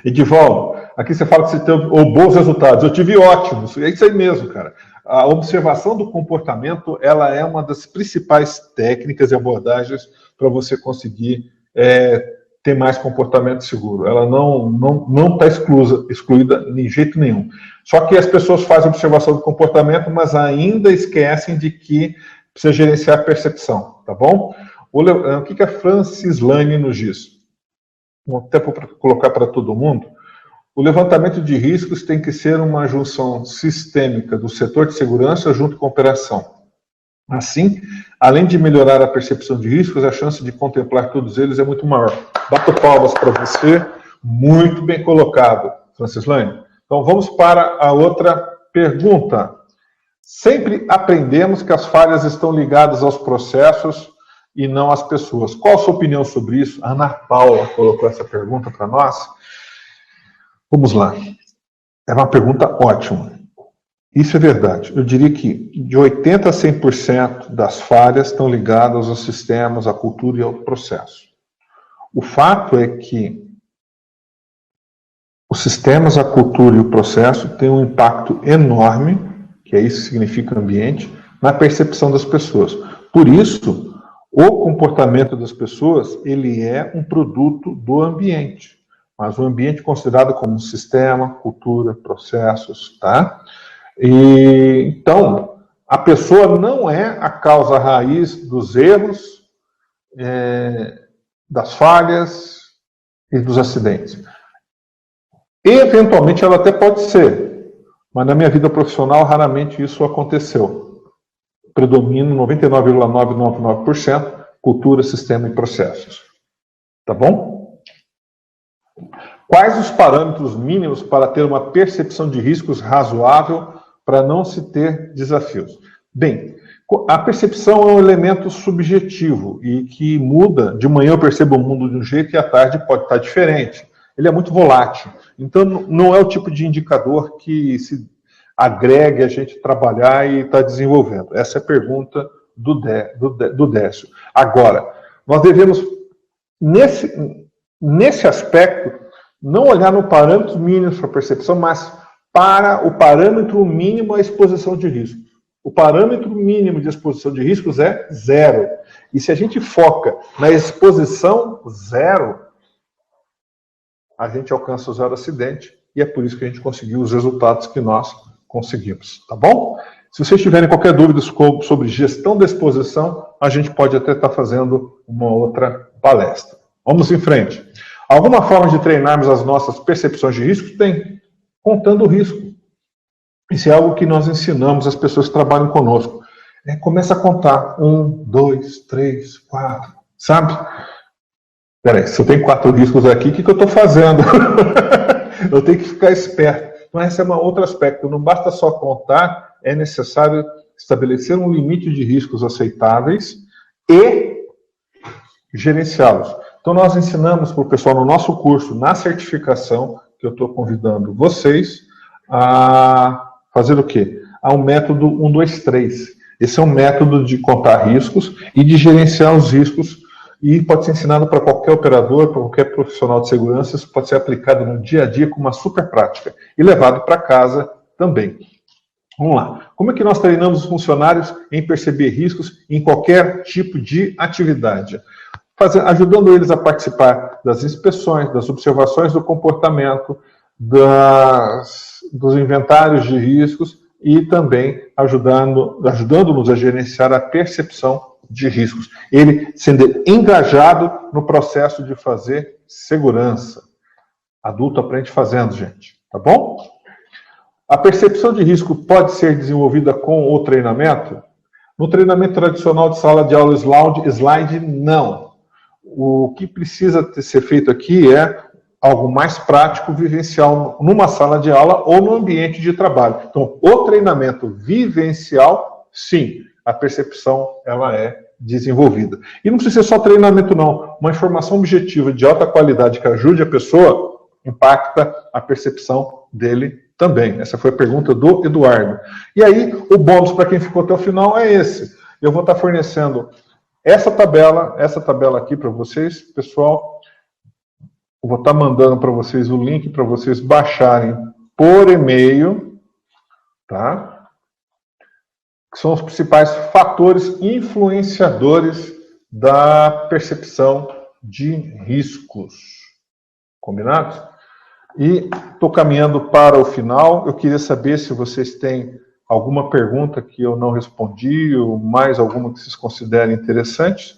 Edivaldo, aqui você fala que você teve bons resultados. Eu tive ótimos. É isso aí mesmo, cara. A observação do comportamento, ela é uma das principais técnicas e abordagens para você conseguir ter mais comportamento seguro. Ela não está excluída de jeito nenhum. Só que as pessoas fazem observação do comportamento, mas ainda esquecem de que precisa gerenciar a percepção, tá bom? O que a Francislane nos diz? Até para colocar para todo mundo. O levantamento de riscos tem que ser uma junção sistêmica do setor de segurança junto com a operação. Assim, além de melhorar a percepção de riscos, a chance de contemplar todos eles é muito maior. Bato palmas para você, muito bem colocado, Francislane. Então vamos para a outra pergunta. Sempre aprendemos que as falhas estão ligadas aos processos e não às pessoas. Qual a sua opinião sobre isso? A Ana Paula colocou essa pergunta para nós. Vamos lá. É uma pergunta ótima. Isso é verdade. Eu diria que de 80% a 100% das falhas estão ligadas aos sistemas, à cultura e ao processo. O fato é que os sistemas, a cultura e o processo têm um impacto enorme, que é isso que significa ambiente, na percepção das pessoas. Por isso, o comportamento das pessoas, ele é um produto do ambiente. Mas o ambiente considerado como um sistema, cultura, processos, tá? Então, a pessoa não é a causa raiz dos erros, das falhas e dos acidentes. Eventualmente ela até pode ser, mas na minha vida profissional raramente isso aconteceu. Predomina 99,999% cultura, sistema e processos. Tá bom? Quais os parâmetros mínimos para ter uma percepção de riscos razoável para não se ter desafios? Bem, a percepção é um elemento subjetivo e que muda. De manhã eu percebo o mundo de um jeito e à tarde pode estar diferente. Ele é muito volátil. Então, não é o tipo de indicador que se agregue a gente trabalhar e está desenvolvendo. Essa é a pergunta do Décio. Agora, nós devemos, nesse aspecto, não olhar no parâmetro mínimo para a percepção, mas para o parâmetro mínimo à exposição de riscos. O parâmetro mínimo de exposição de riscos é 0. E se a gente foca na exposição 0, a gente alcança o 0 acidente, e é por isso que a gente conseguiu os resultados que nós conseguimos, tá bom? Se vocês tiverem qualquer dúvida sobre gestão da exposição, a gente pode até estar fazendo uma outra palestra. Vamos em frente. Alguma forma de treinarmos as nossas percepções de risco? Tem, contando o risco. Isso é algo que nós ensinamos às pessoas que trabalham conosco. Começa a contar. 1, 2, 3, 4, sabe? Peraí, se eu tenho 4 riscos aqui, o que eu estou fazendo? Eu tenho que ficar esperto. Então, esse é um outro aspecto. Não basta só contar, é necessário estabelecer um limite de riscos aceitáveis e gerenciá-los. Então, nós ensinamos para o pessoal no nosso curso, na certificação, que eu estou convidando vocês, a fazer o quê? Há um método 1, 2, 3. Esse é um método de contar riscos e de gerenciar os riscos, e pode ser ensinado para qualquer operador, para qualquer profissional de segurança. Isso pode ser aplicado no dia a dia com uma super prática e levado para casa também. Vamos lá. Como é que nós treinamos os funcionários em perceber riscos em qualquer tipo de atividade? Ajudando eles a participar das inspeções, das observações do comportamento, dos inventários de riscos, e também ajudando-nos a gerenciar a percepção de riscos. Ele sendo engajado no processo de fazer segurança. Adulto aprende fazendo, gente. Tá bom? A percepção de risco pode ser desenvolvida com o treinamento? No treinamento tradicional de sala de aula slide, não. O que precisa ser feito aqui é algo mais prático, vivencial, numa sala de aula ou no ambiente de trabalho. Então, o treinamento vivencial, sim, a percepção ela é desenvolvida. E não precisa ser só treinamento, não. Uma informação objetiva de alta qualidade que ajude a pessoa impacta a percepção dele também. Essa foi a pergunta do Eduardo. E aí, o bônus para quem ficou até o final é esse. Eu vou estar fornecendo essa tabela aqui para vocês, pessoal. Eu vou estar mandando para vocês o link para vocês baixarem por e-mail, tá? Que são os principais fatores influenciadores da percepção de riscos. Combinado? E estou caminhando para o final. Eu queria saber se vocês têm alguma pergunta que eu não respondi, ou mais alguma que vocês considerem interessante.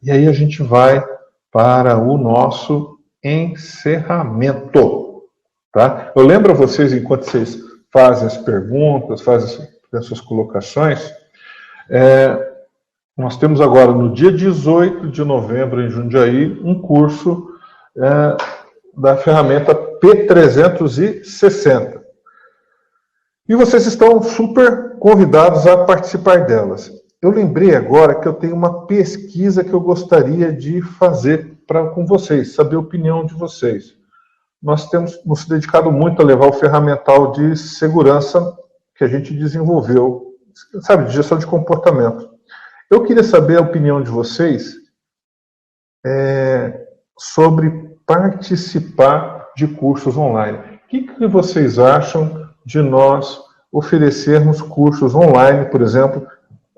E aí a gente vai para o nosso encerramento. Tá? Eu lembro a vocês, enquanto vocês fazem as perguntas, fazem as suas colocações, nós temos agora, no dia 18 de novembro, em Jundiaí, um curso da ferramenta P360. E vocês estão super convidados a participar delas. Eu lembrei agora que eu tenho uma pesquisa que eu gostaria de fazer com vocês, saber a opinião de vocês. Nós temos nos dedicado muito a levar o ferramental de segurança que a gente desenvolveu, sabe, de gestão de comportamento. Eu queria saber a opinião de vocês sobre participar de cursos online. O que vocês acham de nós oferecermos cursos online, por exemplo,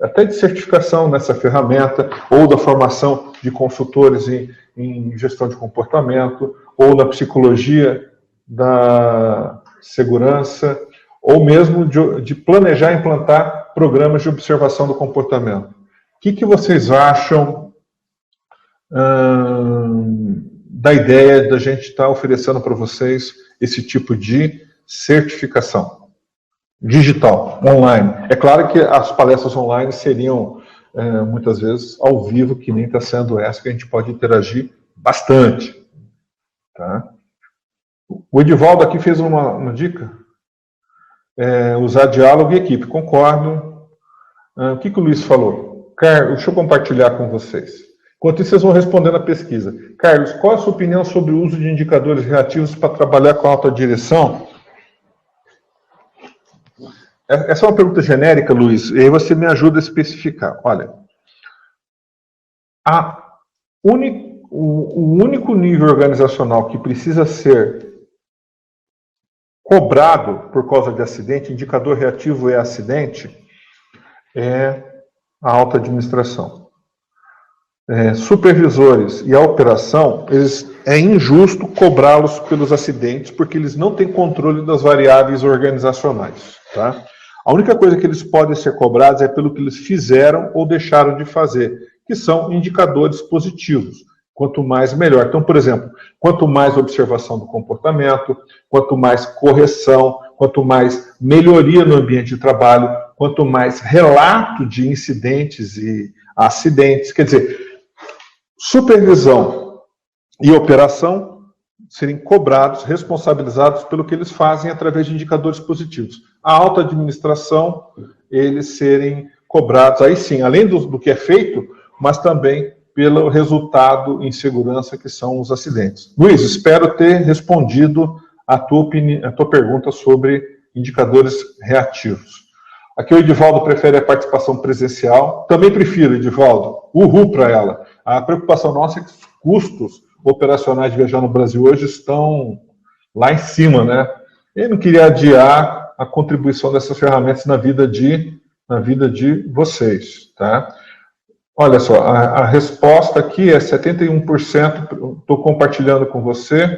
até de certificação nessa ferramenta, ou da formação de consultores em gestão de comportamento, ou na psicologia da segurança, ou mesmo de planejar e implantar programas de observação do comportamento. O que vocês acham da ideia da gente estar oferecendo para vocês esse tipo de certificação digital, online? É claro que as palestras online seriam, muitas vezes, ao vivo, que nem está sendo essa, que a gente pode interagir bastante. Tá? O Edivaldo aqui fez uma dica. Usar diálogo e equipe. Concordo. O que o Luiz falou? Carlos, deixa eu compartilhar com vocês. Enquanto isso, vocês vão responder na pesquisa. Carlos, qual a sua opinião sobre o uso de indicadores reativos para trabalhar com a alta direção? Essa é uma pergunta genérica, Luiz, e aí você me ajuda a especificar. Olha, o único nível organizacional que precisa ser cobrado por causa de acidente, indicador reativo é acidente, é a alta administração. Supervisores e a operação, é injusto cobrá-los pelos acidentes, porque eles não têm controle das variáveis organizacionais. Tá? A única coisa que eles podem ser cobrados é pelo que eles fizeram ou deixaram de fazer, que são indicadores positivos. Quanto mais, melhor. Então, por exemplo, quanto mais observação do comportamento, quanto mais correção, quanto mais melhoria no ambiente de trabalho, quanto mais relato de incidentes e acidentes. Quer dizer, supervisão e operação serem cobrados, responsabilizados pelo que eles fazem através de indicadores positivos. A alta administração, eles serem cobrados, aí sim, além do que é feito, mas também pelo resultado em segurança que são os acidentes. Luiz, espero ter respondido a tua pergunta sobre indicadores reativos. Aqui o Edivaldo prefere a participação presencial. Também prefiro, Edivaldo. Uhul para ela. A preocupação nossa é que os custos operacionais de viajar no Brasil hoje estão lá em cima, né? Eu não queria adiar a contribuição dessas ferramentas na vida de vocês, tá? Olha só, a resposta aqui é 71%. Estou compartilhando com vocês.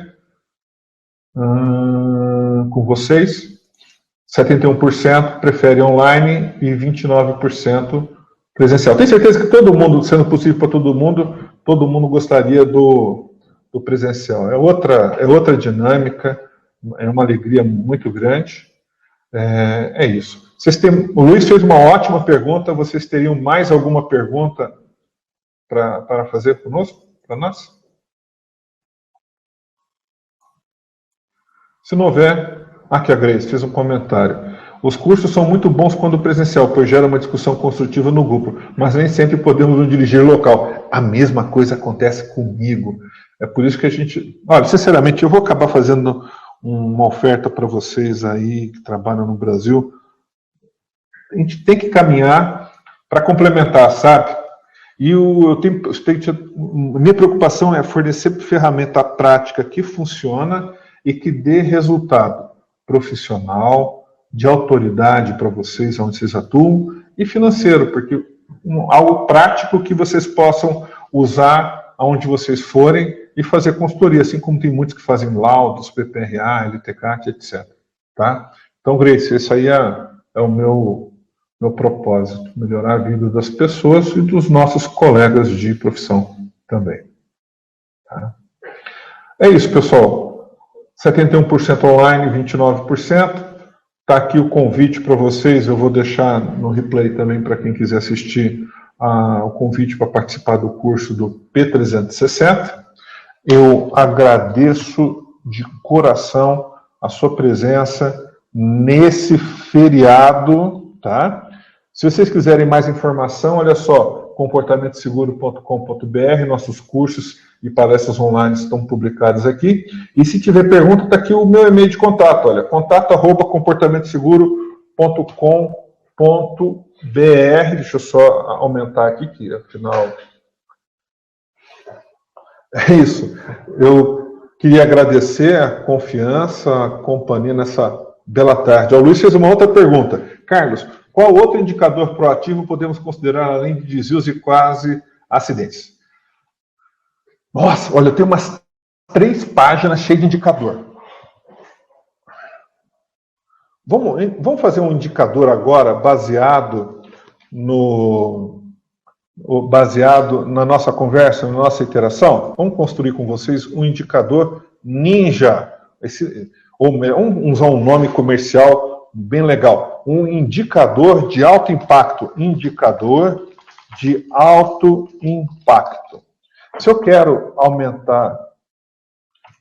71% prefere online e 29% presencial. Tenho certeza que todo mundo, sendo possível para todo mundo gostaria do presencial. É outra dinâmica, é uma alegria muito grande. É isso. O Luiz fez uma ótima pergunta. Vocês teriam mais alguma pergunta para fazer conosco, para nós? Se não houver, aqui a Grace fez um comentário. Os cursos são muito bons quando presencial, pois gera uma discussão construtiva no grupo, mas nem sempre podemos nos dirigir local. A mesma coisa acontece comigo. É por isso que a gente... Olha, sinceramente, eu vou acabar fazendo uma oferta para vocês aí que trabalham no Brasil. A gente tem que caminhar para complementar, sabe? E minha preocupação é fornecer ferramenta prática que funciona e que dê resultado profissional, de autoridade para vocês, onde vocês atuam, e financeiro, porque algo prático que vocês possam usar aonde vocês forem e fazer consultoria, assim como tem muitos que fazem laudos, PPRA, LTCAT, etc. Tá? Então, Grace, esse aí é o meu propósito, melhorar a vida das pessoas e dos nossos colegas de profissão também. Tá? É isso, pessoal. 71% online, 29%. Está aqui o convite para vocês, eu vou deixar no replay também para quem quiser assistir o convite para participar do curso do P360. Eu agradeço de coração a sua presença nesse feriado, tá? Se vocês quiserem mais informação, olha só, comportamentoseguro.com.br, nossos cursos e palestras online estão publicados aqui. E se tiver pergunta, está aqui o meu e-mail de contato, olha, contato@comportamentoseguro.com.br. Deixa eu só aumentar aqui, que afinal... É isso. Eu queria agradecer a confiança, a companhia nessa bela tarde. O Luiz fez uma outra pergunta. Carlos, qual outro indicador proativo podemos considerar além de desvios e quase acidentes? Nossa, olha, eu tenho umas 3 páginas cheias de indicador. Vamos fazer um indicador agora baseado na nossa conversa, na nossa interação? Vamos construir com vocês um indicador ninja. Vamos usar um nome comercial bem legal. Um indicador de alto impacto. Indicador de alto impacto. Se eu quero aumentar...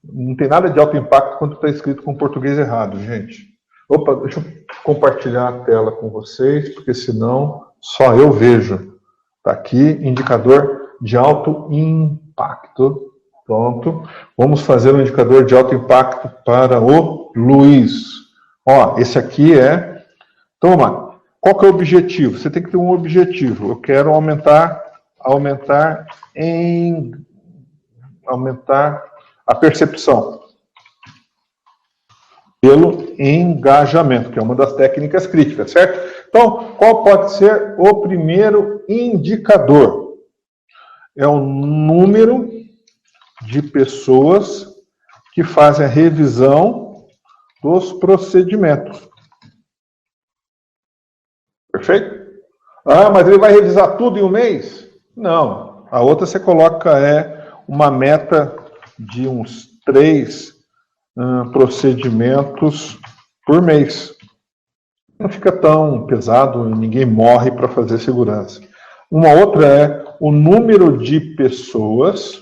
Não tem nada de alto impacto quando está escrito com português errado, gente. Opa, deixa eu compartilhar a tela com vocês, porque senão só eu vejo. Está aqui, indicador de alto impacto. Pronto. Vamos fazer um indicador de alto impacto para o Luiz. Ó, esse aqui é... Toma, qual que é o objetivo? Você tem que ter um objetivo. Eu quero aumentar a percepção pelo engajamento, que é uma das técnicas críticas, certo? Então, qual pode ser o primeiro indicador? É o número de pessoas que fazem a revisão dos procedimentos. Perfeito? Ah, mas ele vai revisar tudo em um mês? Não. A outra você coloca uma meta de uns 3 procedimentos por mês. Não fica tão pesado e ninguém morre para fazer segurança. Uma outra é o número de pessoas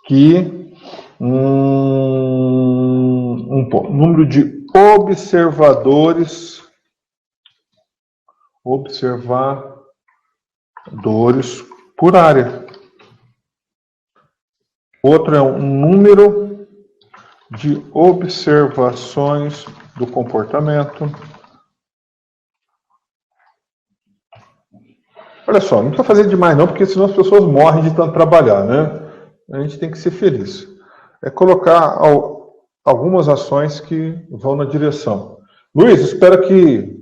que número de observadores por área. Outro é um número de observações do comportamento. Olha só, não precisa fazer demais não, porque senão as pessoas morrem de tanto trabalhar, né? A gente tem que ser feliz. É colocar algumas ações que vão na direção. Luiz, espero que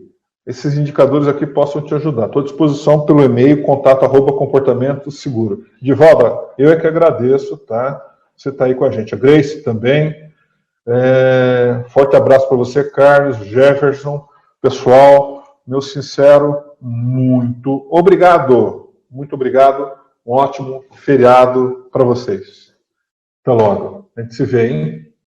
esses indicadores aqui possam te ajudar. Estou à disposição pelo e-mail, contato@comportamentoseguro. Divalda, eu é que agradeço, tá? Você está aí com a gente. A Grace também. Forte abraço para você, Carlos, Jefferson, pessoal. Meu sincero, muito obrigado. Muito obrigado. Um ótimo feriado para vocês. Até logo. A gente se vê, hein?